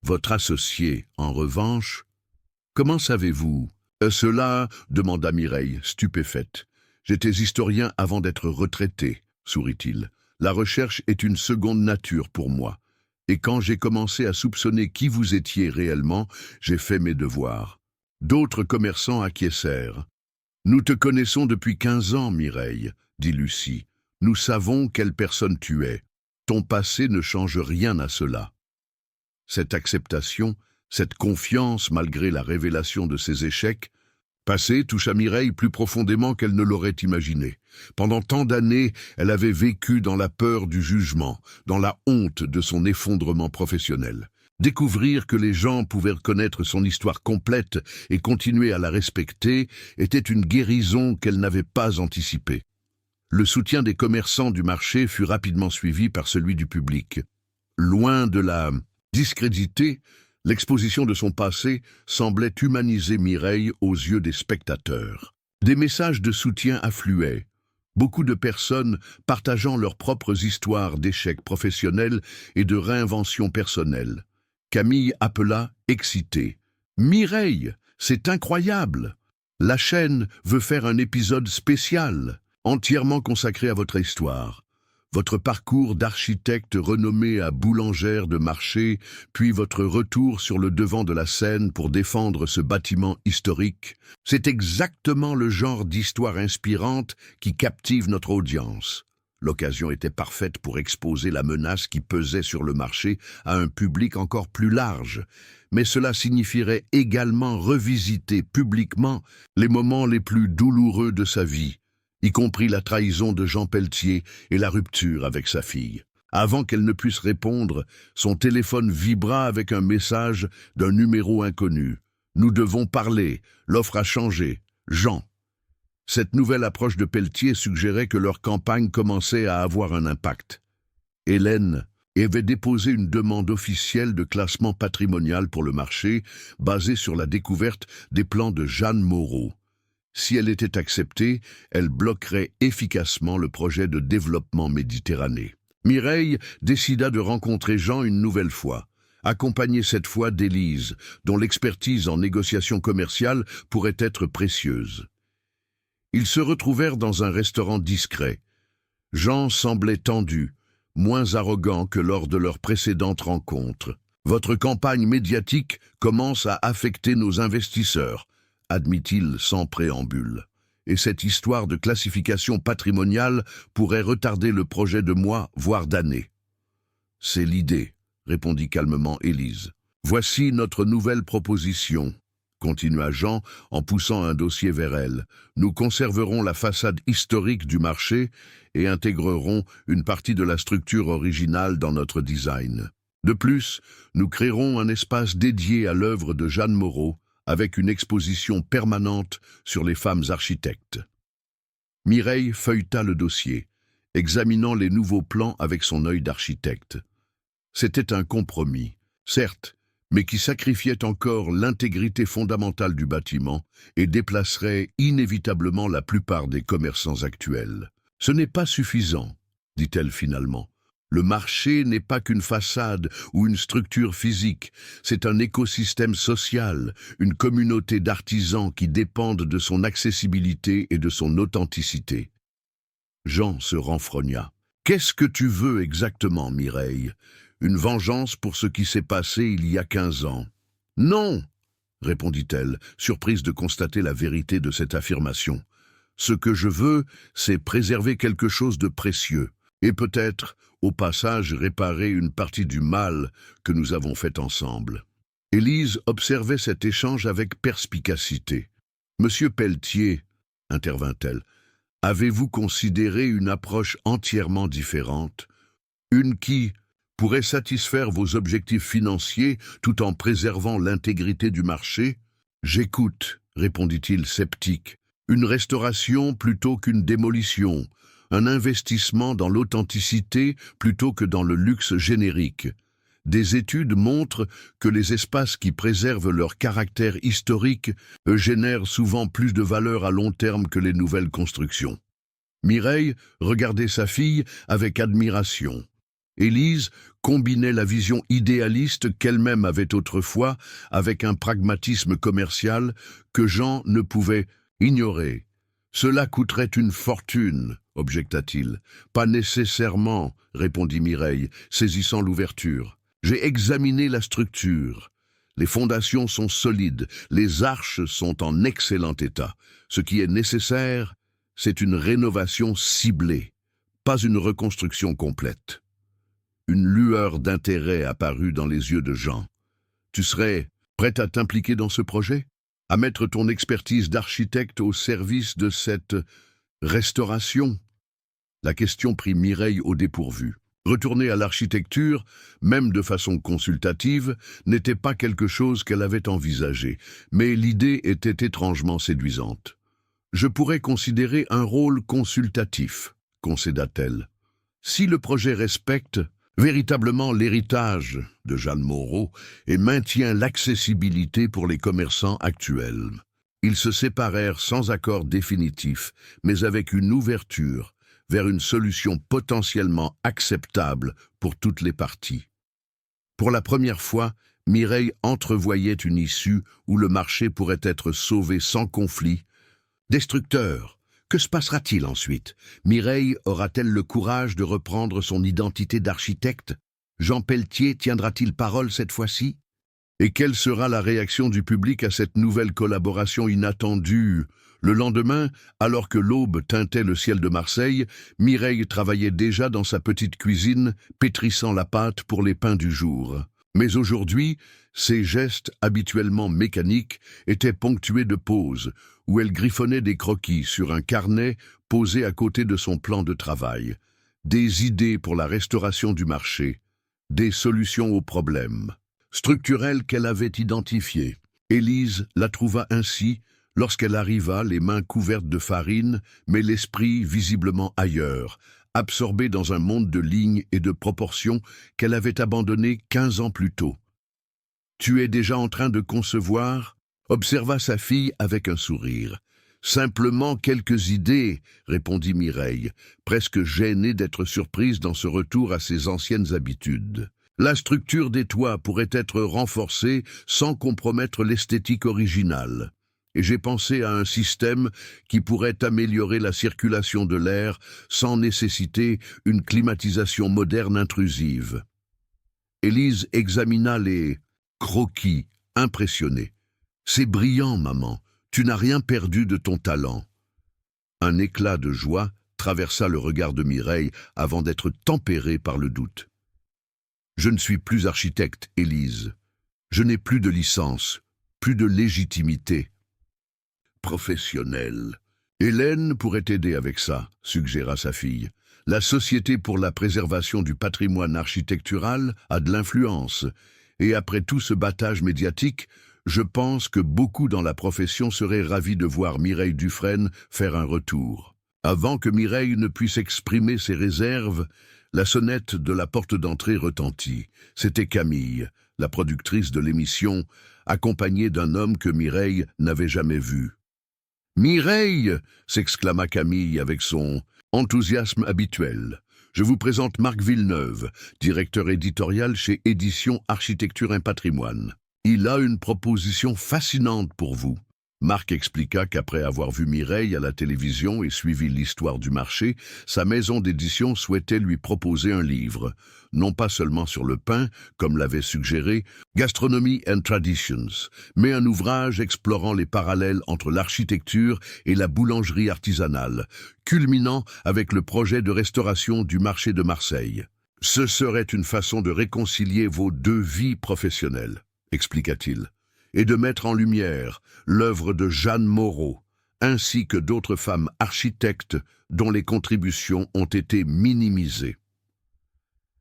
Votre associé, en revanche... Comment savez-vous ? Cela, demanda Mireille, stupéfaite. J'étais historien avant d'être retraité, sourit-il. La recherche est une seconde nature pour moi. Et quand j'ai commencé à soupçonner qui vous étiez réellement, j'ai fait mes devoirs. D'autres commerçants acquiescèrent. « Nous te connaissons depuis 15 ans, Mireille, » dit Lucie. « Nous savons quelle personne tu es. Ton passé ne change rien à cela. » Cette acceptation, cette confiance malgré la révélation de ses échecs, passé toucha Mireille plus profondément qu'elle ne l'aurait imaginé. Pendant tant d'années, elle avait vécu dans la peur du jugement, dans la honte de son effondrement professionnel. Découvrir que les gens pouvaient connaître son histoire complète et continuer à la respecter était une guérison qu'elle n'avait pas anticipée. Le soutien des commerçants du marché fut rapidement suivi par celui du public. Loin de la discréditer, l'exposition de son passé semblait humaniser Mireille aux yeux des spectateurs. Des messages de soutien affluaient, beaucoup de personnes partageant leurs propres histoires d'échecs professionnels et de réinvention personnelle. Camille appela, excitée. « Mireille, c'est incroyable! La chaîne veut faire un épisode spécial, entièrement consacré à votre histoire. Votre parcours d'architecte renommé à boulangère de marché, puis votre retour sur le devant de la scène pour défendre ce bâtiment historique, c'est exactement le genre d'histoire inspirante qui captive notre audience. » L'occasion était parfaite pour exposer la menace qui pesait sur le marché à un public encore plus large, mais cela signifierait également revisiter publiquement les moments les plus douloureux de sa vie, y compris la trahison de Jean Pelletier et la rupture avec sa fille. Avant qu'elle ne puisse répondre, son téléphone vibra avec un message d'un numéro inconnu. « Nous devons parler, l'offre a changé. Jean. » Cette nouvelle approche de Pelletier suggérait que leur campagne commençait à avoir un impact. Hélène avait déposé une demande officielle de classement patrimonial pour le marché, basée sur la découverte des plans de Jeanne Moreau. Si elle était acceptée, elle bloquerait efficacement le projet de développement méditerranéen. Mireille décida de rencontrer Jean une nouvelle fois, accompagnée cette fois d'Élise, dont l'expertise en négociation commerciale pourrait être précieuse. Ils se retrouvèrent dans un restaurant discret. Jean semblait tendu, moins arrogant que lors de leur précédente rencontre. « Votre campagne médiatique commence à affecter nos investisseurs », admit-il sans préambule. « Et cette histoire de classification patrimoniale pourrait retarder le projet de mois, voire d'années. »« C'est l'idée, » répondit calmement Élise. « Voici notre nouvelle proposition. » Continua Jean en poussant un dossier vers elle. « Nous conserverons la façade historique du marché et intégrerons une partie de la structure originale dans notre design. De plus, nous créerons un espace dédié à l'œuvre de Jeanne Moreau avec une exposition permanente sur les femmes architectes. » Mireille feuilleta le dossier, examinant les nouveaux plans avec son œil d'architecte. C'était un compromis, certes, mais qui sacrifiait encore l'intégrité fondamentale du bâtiment et déplacerait inévitablement la plupart des commerçants actuels. « Ce n'est pas suffisant, » dit-elle finalement. « Le marché n'est pas qu'une façade ou une structure physique, c'est un écosystème social, une communauté d'artisans qui dépendent de son accessibilité et de son authenticité. » Jean se renfrogna. « Qu'est-ce que tu veux exactement, Mireille ? Une vengeance pour ce qui s'est passé il y a 15 ans. »« Non !» répondit-elle, surprise de constater la vérité de cette affirmation. Ce que je veux, c'est préserver quelque chose de précieux, et peut-être, au passage, réparer une partie du mal que nous avons fait ensemble. » Élise observait cet échange avec perspicacité. « Monsieur Pelletier, » intervint-elle, « avez-vous considéré une approche entièrement différente, une qui pourrait satisfaire vos objectifs financiers tout en préservant l'intégrité du marché? » « J'écoute, » répondit-il sceptique. « Une restauration plutôt qu'une démolition, un investissement dans l'authenticité plutôt que dans le luxe générique. Des études montrent que les espaces qui préservent leur caractère historique génèrent souvent plus de valeur à long terme que les nouvelles constructions. » Mireille regardait sa fille avec admiration. Élise combinait la vision idéaliste qu'elle-même avait autrefois avec un pragmatisme commercial que Jean ne pouvait ignorer. « Cela coûterait une fortune, » objecta-t-il. « Pas nécessairement, » répondit Mireille, saisissant l'ouverture. « J'ai examiné la structure. Les fondations sont solides, les arches sont en excellent état. Ce qui est nécessaire, c'est une rénovation ciblée, pas une reconstruction complète. » Une lueur d'intérêt apparut dans les yeux de Jean. « Tu serais prête à t'impliquer dans ce projet? À mettre ton expertise d'architecte au service de cette restauration ?» La question prit Mireille au dépourvu. Retourner à l'architecture, même de façon consultative, n'était pas quelque chose qu'elle avait envisagé, mais l'idée était étrangement séduisante. « Je pourrais considérer un rôle consultatif, » concéda-t-elle. « Si le projet respecte véritablement l'héritage de Jeanne Moreau et maintient l'accessibilité pour les commerçants actuels. » Ils se séparèrent sans accord définitif, mais avec une ouverture vers une solution potentiellement acceptable pour toutes les parties. Pour la première fois, Mireille entrevoyait une issue où le marché pourrait être sauvé sans conflit. Destructeur, que se passera-t-il ensuite? Mireille aura-t-elle le courage de reprendre son identité d'architecte? Jean Pelletier tiendra-t-il parole cette fois-ci? Et quelle sera la réaction du public à cette nouvelle collaboration inattendue? Le lendemain, alors que l'aube teintait le ciel de Marseille, Mireille travaillait déjà dans sa petite cuisine, pétrissant la pâte pour les pains du jour. Mais aujourd'hui, ses gestes habituellement mécaniques étaient ponctués de pauses, où elle griffonnait des croquis sur un carnet posé à côté de son plan de travail. Des idées pour la restauration du marché, des solutions aux problèmes structurels qu'elle avait identifiés. Élise la trouva ainsi lorsqu'elle arriva, les mains couvertes de farine, mais l'esprit visiblement ailleurs, absorbée dans un monde de lignes et de proportions qu'elle avait abandonné 15 ans plus tôt. « Tu es déjà en train de concevoir ?» observa sa fille avec un sourire. « Simplement quelques idées, » répondit Mireille, presque gênée d'être surprise dans ce retour à ses anciennes habitudes. La structure des toits pourrait être renforcée sans compromettre l'esthétique originale. Et j'ai pensé à un système qui pourrait améliorer la circulation de l'air sans nécessiter une climatisation moderne intrusive. Élise examina les croquis, impressionnée. « C'est brillant, maman, tu n'as rien perdu de ton talent. » Un éclat de joie traversa le regard de Mireille avant d'être tempéré par le doute. « Je ne suis plus architecte, Élise. Je n'ai plus de licence, plus de légitimité. » Professionnelle. Hélène pourrait t'aider avec ça, suggéra sa fille. La Société pour la préservation du patrimoine architectural a de l'influence, et après tout ce battage médiatique, je pense que beaucoup dans la profession seraient ravis de voir Mireille Dufresne faire un retour. Avant que Mireille ne puisse exprimer ses réserves, la sonnette de la porte d'entrée retentit. C'était Camille, la productrice de l'émission, accompagnée d'un homme que Mireille n'avait jamais vu. « Mireille !» s'exclama Camille avec son enthousiasme habituel. « Je vous présente Marc Villeneuve, directeur éditorial chez Éditions Architecture et Patrimoine. Il a une proposition fascinante pour vous. » Marc expliqua qu'après avoir vu Mireille à la télévision et suivi l'histoire du marché, sa maison d'édition souhaitait lui proposer un livre, non pas seulement sur le pain, comme l'avait suggéré Gastronomy and Traditions, mais un ouvrage explorant les parallèles entre l'architecture et la boulangerie artisanale, culminant avec le projet de restauration du marché de Marseille. Ce serait une façon de réconcilier vos deux vies professionnelles, expliqua-t-il, et de mettre en lumière l'œuvre de Jeanne Moreau, ainsi que d'autres femmes architectes dont les contributions ont été minimisées.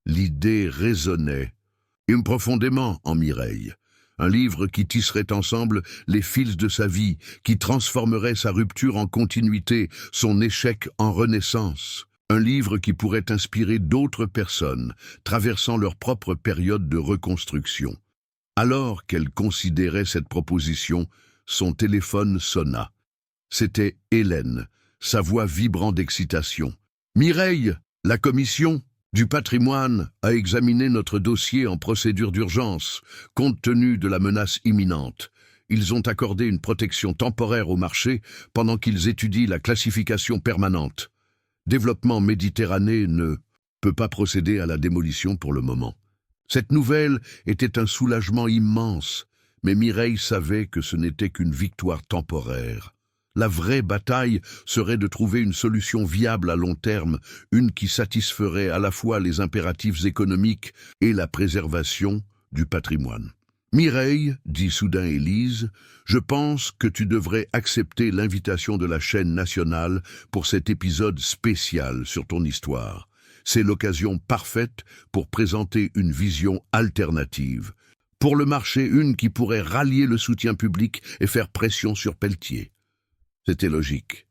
L'idée résonnait profondément en Mireille. Un livre qui tisserait ensemble les fils de sa vie, qui transformerait sa rupture en continuité, son échec en renaissance. Un livre qui pourrait inspirer d'autres personnes, traversant leur propre période de reconstruction. Alors qu'elle considérait cette proposition, son téléphone sonna. C'était Hélène, sa voix vibrant d'excitation. « Mireille, la commission du patrimoine a examiné notre dossier en procédure d'urgence, compte tenu de la menace imminente. Ils ont accordé une protection temporaire au marché pendant qu'ils étudient la classification permanente. Développement Méditerranée ne peut pas procéder à la démolition pour le moment. » Cette nouvelle était un soulagement immense, mais Mireille savait que ce n'était qu'une victoire temporaire. La vraie bataille serait de trouver une solution viable à long terme, une qui satisferait à la fois les impératifs économiques et la préservation du patrimoine. « Mireille, dit soudain Élise, je pense que tu devrais accepter l'invitation de la chaîne nationale pour cet épisode spécial sur ton histoire. C'est l'occasion parfaite pour présenter une vision alternative. Pour le marché, une qui pourrait rallier le soutien public et faire pression sur Pelletier. » C'était logique.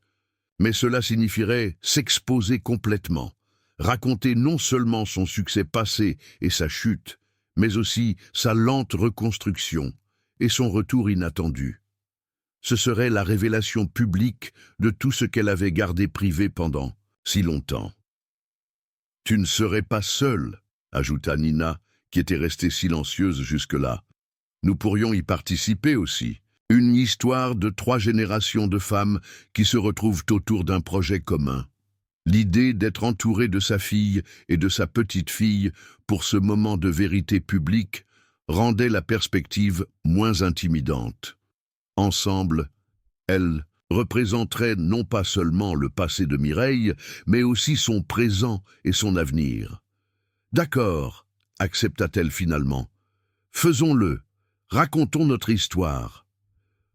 Mais cela signifierait s'exposer complètement, raconter non seulement son succès passé et sa chute, mais aussi sa lente reconstruction et son retour inattendu. Ce serait la révélation publique de tout ce qu'elle avait gardé privé pendant si longtemps. « Tu ne serais pas seule, ajouta Nina, qui était restée silencieuse jusque-là. Nous pourrions y participer aussi. Une histoire de 3 générations de femmes qui se retrouvent autour d'un projet commun. L'idée d'être entourée de sa fille et de sa petite-fille pour ce moment de vérité publique rendait la perspective moins intimidante. Ensemble, elles représenteraient non pas seulement le passé de Mireille, mais aussi son présent et son avenir. « D'accord, accepta-t-elle finalement. Faisons-le, racontons notre histoire. »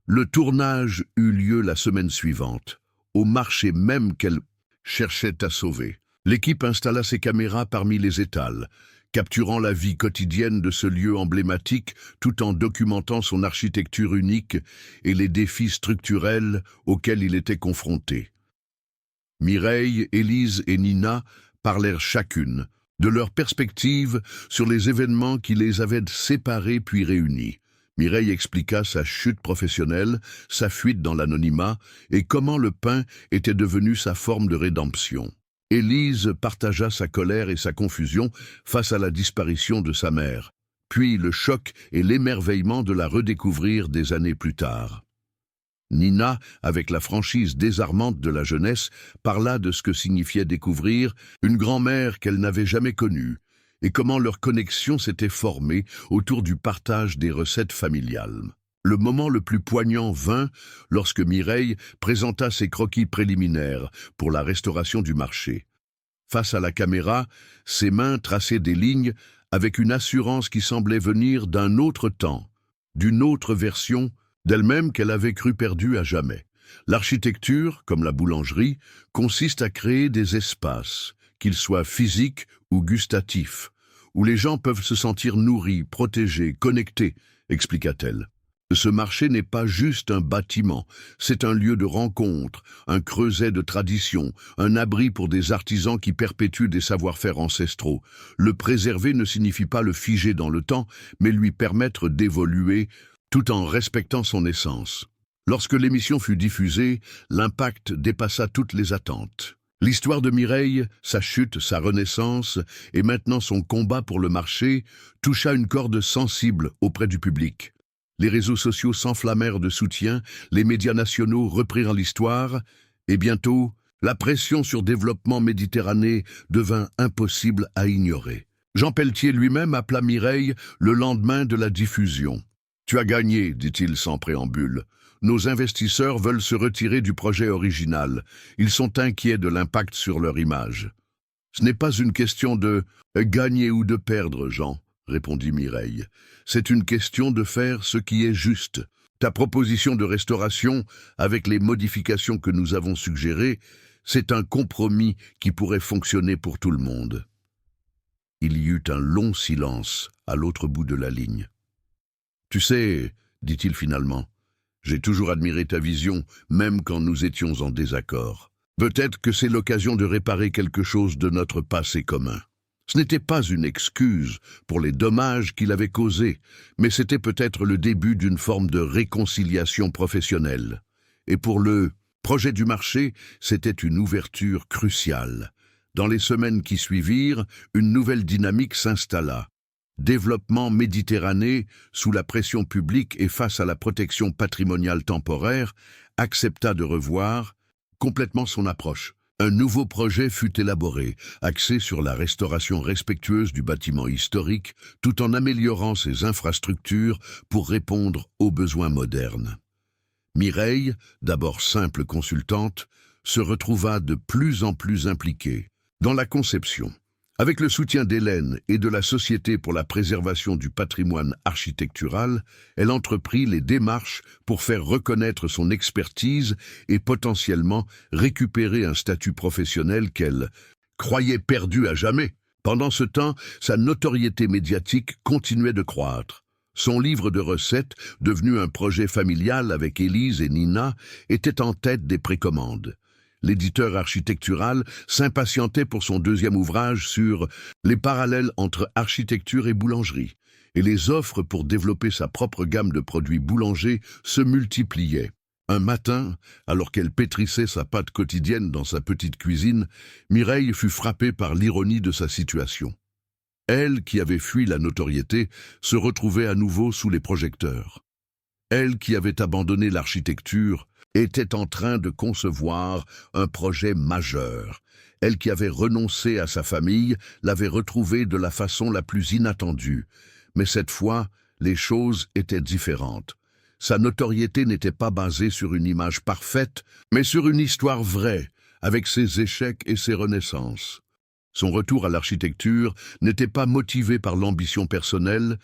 Le tournage eut lieu la semaine suivante, au marché même qu'elle cherchait à sauver. L'équipe installa ses caméras parmi les étals, capturant la vie quotidienne de ce lieu emblématique tout en documentant son architecture unique et les défis structurels auxquels il était confronté. Mireille, Élise et Nina parlèrent chacune de leur perspective sur les événements qui les avaient séparés puis réunis. Mireille expliqua sa chute professionnelle, sa fuite dans l'anonymat et comment le pain était devenu sa forme de rédemption. Élise partagea sa colère et sa confusion face à la disparition de sa mère, puis le choc et l'émerveillement de la redécouvrir des années plus tard. Nina, avec la franchise désarmante de la jeunesse, parla de ce que signifiait découvrir une grand-mère qu'elle n'avait jamais connue, et comment leur connexion s'était formée autour du partage des recettes familiales. Le moment le plus poignant vint lorsque Mireille présenta ses croquis préliminaires pour la restauration du marché. Face à la caméra, ses mains traçaient des lignes avec une assurance qui semblait venir d'un autre temps, d'une autre version d'elle-même qu'elle avait cru perdue à jamais. L'architecture, comme la boulangerie, consiste à créer des espaces, qu'ils soient physiques ou gustatifs, où les gens peuvent se sentir nourris, protégés, connectés, expliqua-t-elle. Ce marché n'est pas juste un bâtiment, c'est un lieu de rencontre, un creuset de tradition, un abri pour des artisans qui perpétuent des savoir-faire ancestraux. Le préserver ne signifie pas le figer dans le temps, mais lui permettre d'évoluer tout en respectant son essence. Lorsque l'émission fut diffusée, l'impact dépassa toutes les attentes. L'histoire de Mireille, sa chute, sa renaissance et maintenant son combat pour le marché toucha une corde sensible auprès du public. Les réseaux sociaux s'enflammèrent de soutien, les médias nationaux reprirent l'histoire, et bientôt, la pression sur Développement Méditerranée devint impossible à ignorer. Jean Pelletier lui-même appela Mireille le lendemain de la diffusion. « Tu as gagné », dit-il sans préambule. « Nos investisseurs veulent se retirer du projet original. Ils sont inquiets de l'impact sur leur image. » « Ce n'est pas une question de gagner ou de perdre, Jean, » répondit Mireille. « C'est une question de faire ce qui est juste. Ta proposition de restauration, avec les modifications que nous avons suggérées, c'est un compromis qui pourrait fonctionner pour tout le monde. » Il y eut un long silence à l'autre bout de la ligne. « Tu sais, dit-il finalement, j'ai toujours admiré ta vision, même quand nous étions en désaccord. Peut-être que c'est l'occasion de réparer quelque chose de notre passé commun. Ce n'était pas une excuse pour les dommages qu'il avait causés, mais c'était peut-être le début d'une forme de réconciliation professionnelle. Et pour le projet du marché, c'était une ouverture cruciale. Dans les semaines qui suivirent, une nouvelle dynamique s'installa. Développement Méditerranée, sous la pression publique et face à la protection patrimoniale temporaire, accepta de revoir complètement son approche. Un nouveau projet fut élaboré, axé sur la restauration respectueuse du bâtiment historique, tout en améliorant ses infrastructures pour répondre aux besoins modernes. Mireille, d'abord simple consultante, se retrouva de plus en plus impliquée dans la conception. Avec le soutien d'Hélène et de la Société pour la préservation du patrimoine architectural, elle entreprit les démarches pour faire reconnaître son expertise et potentiellement récupérer un statut professionnel qu'elle croyait perdu à jamais. Pendant ce temps, sa notoriété médiatique continuait de croître. Son livre de recettes, devenu un projet familial avec Élise et Nina, était en tête des précommandes. L'éditeur architectural s'impatientait pour son deuxième ouvrage sur les parallèles entre architecture et boulangerie, et les offres pour développer sa propre gamme de produits boulangers se multipliaient. Un matin, alors qu'elle pétrissait sa pâte quotidienne dans sa petite cuisine, Mireille fut frappée par l'ironie de sa situation. Elle, qui avait fui la notoriété, se retrouvait à nouveau sous les projecteurs. Elle, qui avait abandonné l'architecture, était en train de concevoir un projet majeur. Elle qui avait renoncé à sa famille l'avait retrouvé de la façon la plus inattendue. Mais cette fois, les choses étaient différentes. Sa notoriété n'était pas basée sur une image parfaite, mais sur une histoire vraie, avec ses échecs et ses renaissances. Son retour à l'architecture n'était pas motivé par l'ambition personnelle,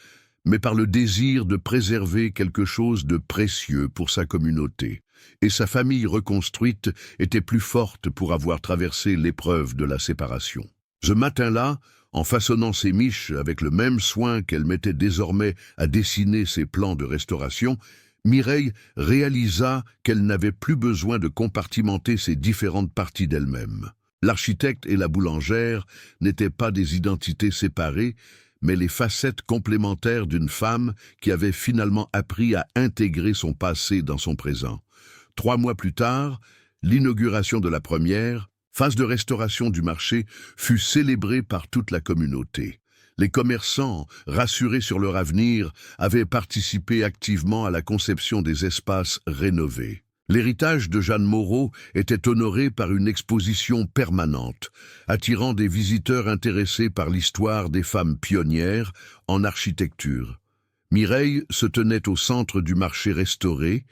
mais par le désir de préserver quelque chose de précieux pour sa communauté. Et sa famille reconstruite était plus forte pour avoir traversé l'épreuve de la séparation. Ce matin-là, en façonnant ses miches avec le même soin qu'elle mettait désormais à dessiner ses plans de restauration, Mireille réalisa qu'elle n'avait plus besoin de compartimenter ces différentes parties d'elle-même. L'architecte et la boulangère n'étaient pas des identités séparées, mais les facettes complémentaires d'une femme qui avait finalement appris à intégrer son passé dans son présent. 3 mois plus tard, l'inauguration de la première phase de restauration du marché fut célébrée par toute la communauté. Les commerçants, rassurés sur leur avenir, avaient participé activement à la conception des espaces rénovés. L'héritage de Jeanne Moreau était honoré par une exposition permanente, attirant des visiteurs intéressés par l'histoire des femmes pionnières en architecture. Mireille se tenait au centre du marché restauré,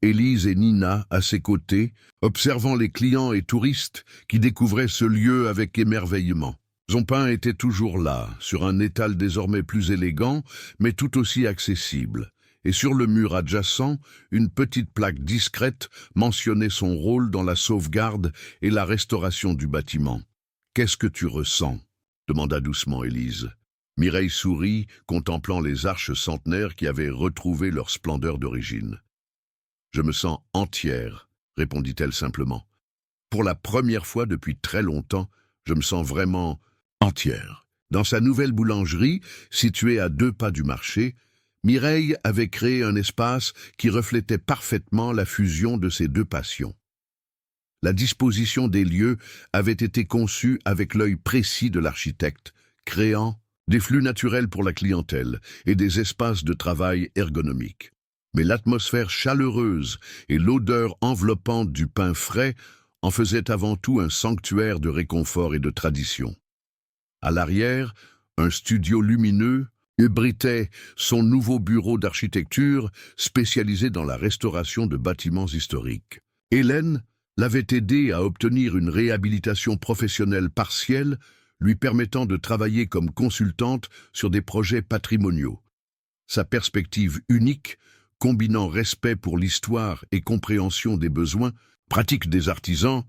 Élise et Nina à ses côtés, observant les clients et touristes qui découvraient ce lieu avec émerveillement. Son pain était toujours là, sur un étal désormais plus élégant, mais tout aussi accessible. Et sur le mur adjacent, une petite plaque discrète mentionnait son rôle dans la sauvegarde et la restauration du bâtiment. « Qu'est-ce que tu ressens ?» demanda doucement Élise. Mireille sourit, contemplant les arches centenaires qui avaient retrouvé leur splendeur d'origine. « Je me sens entière, » répondit-elle simplement. « Pour la première fois depuis très longtemps, je me sens vraiment entière. » Dans sa nouvelle boulangerie, située à 2 pas du marché, Mireille avait créé un espace qui reflétait parfaitement la fusion de ces 2 passions. La disposition des lieux avait été conçue avec l'œil précis de l'architecte, créant des flux naturels pour la clientèle et des espaces de travail ergonomiques. Mais l'atmosphère chaleureuse et l'odeur enveloppante du pain frais en faisaient avant tout un sanctuaire de réconfort et de tradition. À l'arrière, un studio lumineux abritait son nouveau bureau d'architecture spécialisé dans la restauration de bâtiments historiques. Hélène l'avait aidé à obtenir une réhabilitation professionnelle partielle, lui permettant de travailler comme consultante sur des projets patrimoniaux. Sa perspective unique, combinant respect pour l'histoire et compréhension des besoins pratiques des artisans,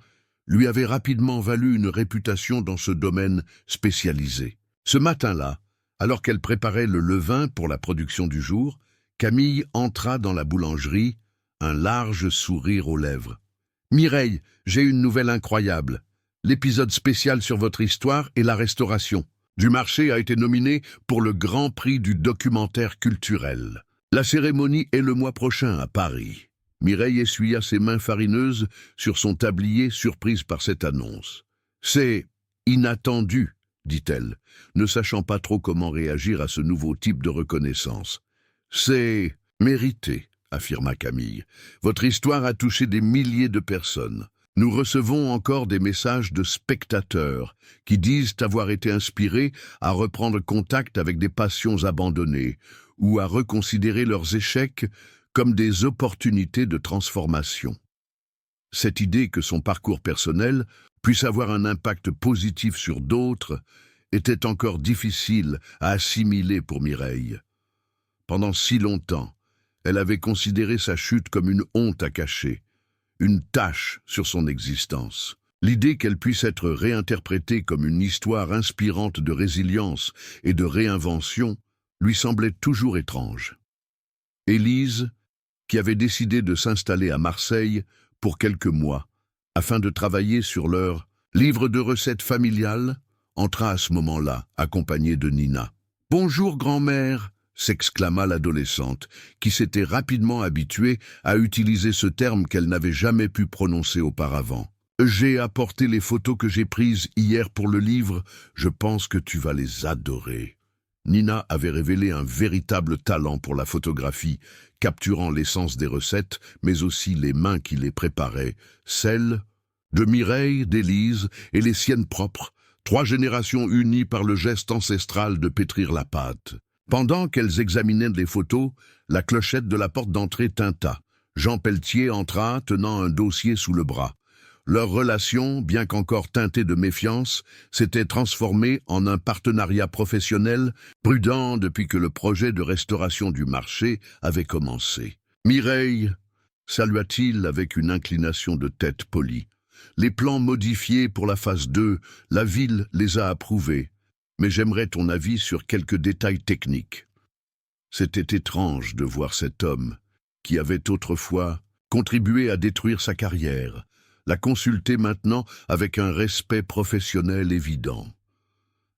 lui avait rapidement valu une réputation dans ce domaine spécialisé. Ce matin-là, alors qu'elle préparait le levain pour la production du jour, Camille entra dans la boulangerie, un large sourire aux lèvres. « Mireille, j'ai une nouvelle incroyable. L'épisode spécial sur votre histoire et la restauration du marché a été nominé pour le Grand Prix du documentaire culturel. La cérémonie est le mois prochain à Paris. » Mireille essuya ses mains farineuses sur son tablier, surprise par cette annonce. « C'est inattendu, » dit-elle, ne sachant pas trop comment réagir à ce nouveau type de reconnaissance. « C'est mérité, » affirma Camille. « Votre histoire a touché des milliers de personnes. Nous recevons encore des messages de spectateurs qui disent avoir été inspirés à reprendre contact avec des passions abandonnées ou à reconsidérer leurs échecs comme des opportunités de transformation. » Cette idée que son parcours personnel puisse avoir un impact positif sur d'autres était encore difficile à assimiler pour Mireille. Pendant si longtemps, elle avait considéré sa chute comme une honte à cacher, une tache sur son existence. L'idée qu'elle puisse être réinterprétée comme une histoire inspirante de résilience et de réinvention lui semblait toujours étrange. Élise, qui avait décidé de s'installer à Marseille pour quelques mois, afin de travailler sur leur livre de recettes familiales, entra à ce moment-là, accompagnée de Nina. « Bonjour, grand-mère !» s'exclama l'adolescente, qui s'était rapidement habituée à utiliser ce terme qu'elle n'avait jamais pu prononcer auparavant. « J'ai apporté les photos que j'ai prises hier pour le livre, je pense que tu vas les adorer. » Nina avait révélé un véritable talent pour la photographie, capturant l'essence des recettes, mais aussi les mains qui les préparaient, celles de Mireille, d'Élise et les siennes propres, 3 générations unies par le geste ancestral de pétrir la pâte. Pendant qu'elles examinaient les photos, la clochette de la porte d'entrée tinta. Jean Pelletier entra, tenant un dossier sous le bras. Leur relation, bien qu'encore teintée de méfiance, s'était transformée en un partenariat professionnel prudent depuis que le projet de restauration du marché avait commencé. « Mireille » salua-t-il avec une inclination de tête polie. « Les plans modifiés pour la phase 2, la ville les a approuvés, mais j'aimerais ton avis sur quelques détails techniques. » C'était étrange de voir cet homme, qui avait autrefois contribué à détruire sa carrière, la consulter maintenant avec un respect professionnel évident.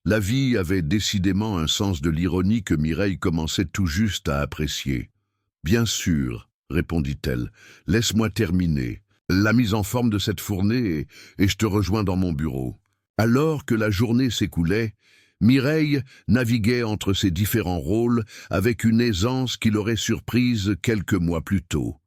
La vie avait décidément un sens de l'ironie que Mireille commençait tout juste à apprécier. « Bien sûr, » répondit-elle, « laisse-moi terminer la mise en forme de cette fournée et je te rejoins dans mon bureau. » Alors que la journée s'écoulait, Mireille naviguait entre ses différents rôles avec une aisance qui l'aurait surprise quelques mois plus tôt.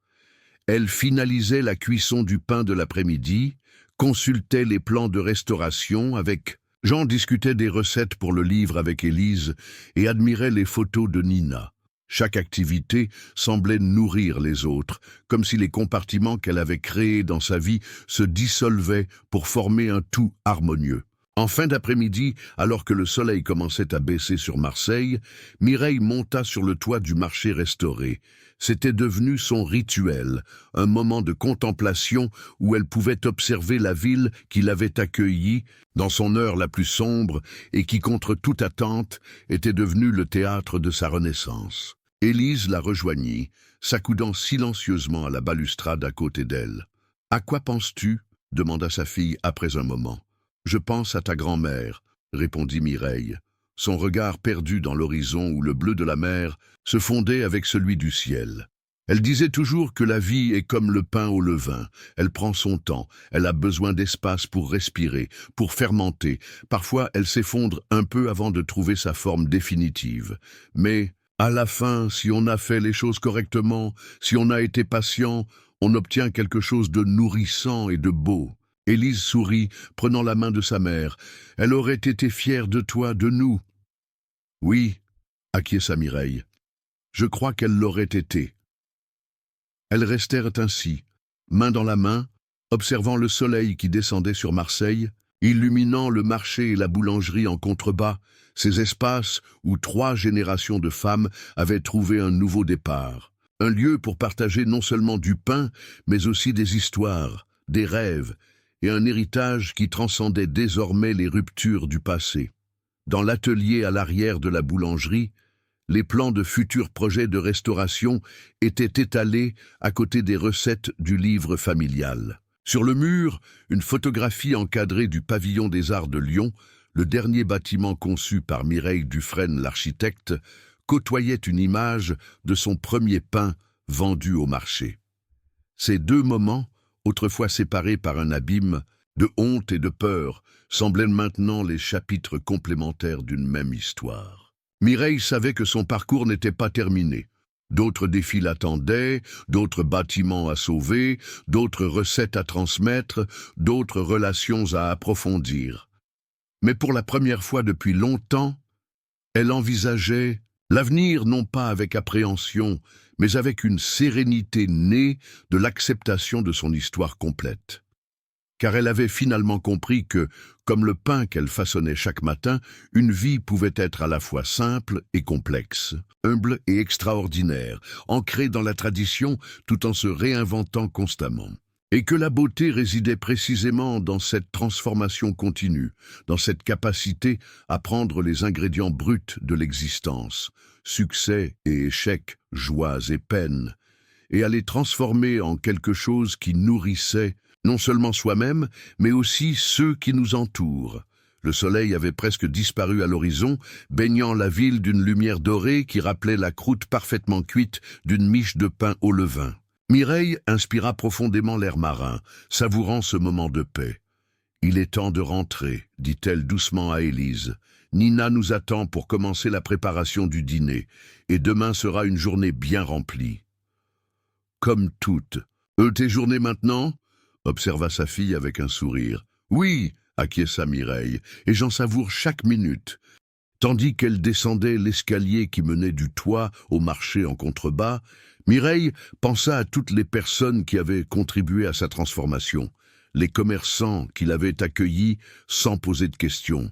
Elle finalisait la cuisson du pain de l'après-midi, consultait les plans de restauration avec Jean, discutait des recettes pour le livre avec Élise et admirait les photos de Nina. Chaque activité semblait nourrir les autres, comme si les compartiments qu'elle avait créés dans sa vie se dissolvaient pour former un tout harmonieux. En fin d'après-midi, alors que le soleil commençait à baisser sur Marseille, Mireille monta sur le toit du marché restauré. C'était devenu son rituel, un moment de contemplation où elle pouvait observer la ville qui l'avait accueillie dans son heure la plus sombre et qui, contre toute attente, était devenue le théâtre de sa renaissance. Élise la rejoignit, s'accoudant silencieusement à la balustrade à côté d'elle. « À quoi penses-tu » demanda sa fille après un moment. « Je pense à ta grand-mère » répondit Mireille, son regard perdu dans l'horizon où le bleu de la mer se fondait avec celui du ciel. Elle disait toujours que la vie est comme le pain au levain. Elle prend son temps, elle a besoin d'espace pour respirer, pour fermenter. Parfois, elle s'effondre un peu avant de trouver sa forme définitive. Mais À la fin, si on a fait les choses correctement, si on a été patient, on obtient quelque chose de nourrissant et de beau. Élise sourit, prenant la main de sa mère. Elle aurait été fière de toi, de nous. Oui, acquiesça Mireille. Je crois qu'elle l'aurait été. Elles restèrent ainsi, main dans la main, observant le soleil qui descendait sur Marseille, illuminant le marché et la boulangerie en contrebas, ces espaces où 3 générations de femmes avaient trouvé un nouveau départ. Un lieu pour partager non seulement du pain, mais aussi des histoires, des rêves, et un héritage qui transcendait désormais les ruptures du passé. Dans l'atelier à l'arrière de la boulangerie, les plans de futurs projets de restauration étaient étalés à côté des recettes du livre familial. Sur le mur, une photographie encadrée du pavillon des Arts de Lyon, le dernier bâtiment conçu par Mireille Dufresne l'architecte, côtoyait une image de son premier pain vendu au marché. Ces 2 moments, autrefois séparés par un abîme, de honte et de peur, semblaient maintenant les chapitres complémentaires d'une même histoire. Mireille savait que son parcours n'était pas terminé. D'autres défis l'attendaient, d'autres bâtiments à sauver, d'autres recettes à transmettre, d'autres relations à approfondir. Mais pour la première fois depuis longtemps, elle envisageait l'avenir non pas avec appréhension, mais avec une sérénité née de l'acceptation de son histoire complète. Car elle avait finalement compris que, comme le pain qu'elle façonnait chaque matin, une vie pouvait être à la fois simple et complexe, humble et extraordinaire, ancrée dans la tradition tout en se réinventant constamment. Et que la beauté résidait précisément dans cette transformation continue, dans cette capacité à prendre les ingrédients bruts de l'existence, succès et échecs, joies et peines, et à les transformer en quelque chose qui nourrissait non seulement soi-même, mais aussi ceux qui nous entourent. Le soleil avait presque disparu à l'horizon, baignant la ville d'une lumière dorée qui rappelait la croûte parfaitement cuite d'une miche de pain au levain. Mireille inspira profondément l'air marin, savourant ce moment de paix. « Il est temps de rentrer », dit-elle doucement à Élise. « Nina nous attend pour commencer la préparation du dîner, et demain sera une journée bien remplie. » « Comme toutes. Tes journées maintenant ?» observa sa fille avec un sourire. « Oui, acquiesça Mireille, et j'en savoure chaque minute. » Tandis qu'elle descendait l'escalier qui menait du toit au marché en contrebas, Mireille pensa à toutes les personnes qui avaient contribué à sa transformation, les commerçants qui l'avaient accueillie sans poser de questions.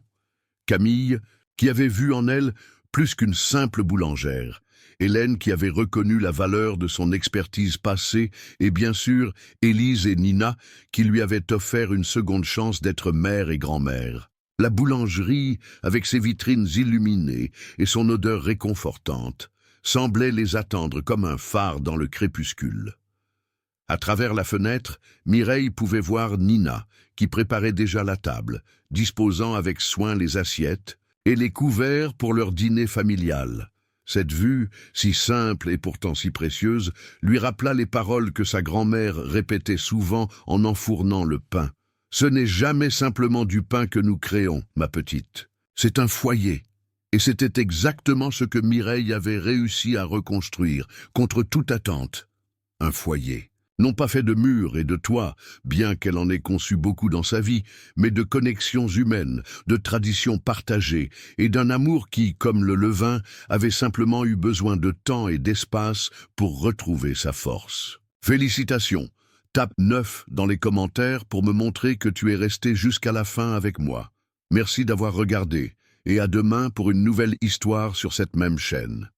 Camille, qui avait vu en elle plus qu'une simple boulangère, Hélène qui avait reconnu la valeur de son expertise passée, et bien sûr Élise et Nina qui lui avaient offert une seconde chance d'être mère et grand-mère. La boulangerie, avec ses vitrines illuminées et son odeur réconfortante, semblait les attendre comme un phare dans le crépuscule. À travers la fenêtre, Mireille pouvait voir Nina, qui préparait déjà la table, disposant avec soin les assiettes et les couverts pour leur dîner familial. Cette vue, si simple et pourtant si précieuse, lui rappela les paroles que sa grand-mère répétait souvent en enfournant le pain. « Ce n'est jamais simplement du pain que nous créons, ma petite. C'est un foyer. » Et c'était exactement ce que Mireille avait réussi à reconstruire, contre toute attente. Un foyer. Non pas fait de murs et de toits, bien qu'elle en ait conçu beaucoup dans sa vie, mais de connexions humaines, de traditions partagées, et d'un amour qui, comme le levain, avait simplement eu besoin de temps et d'espace pour retrouver sa force. Félicitations! Tape 9 dans les commentaires pour me montrer que tu es resté jusqu'à la fin avec moi. Merci d'avoir regardé, et à demain pour une nouvelle histoire sur cette même chaîne.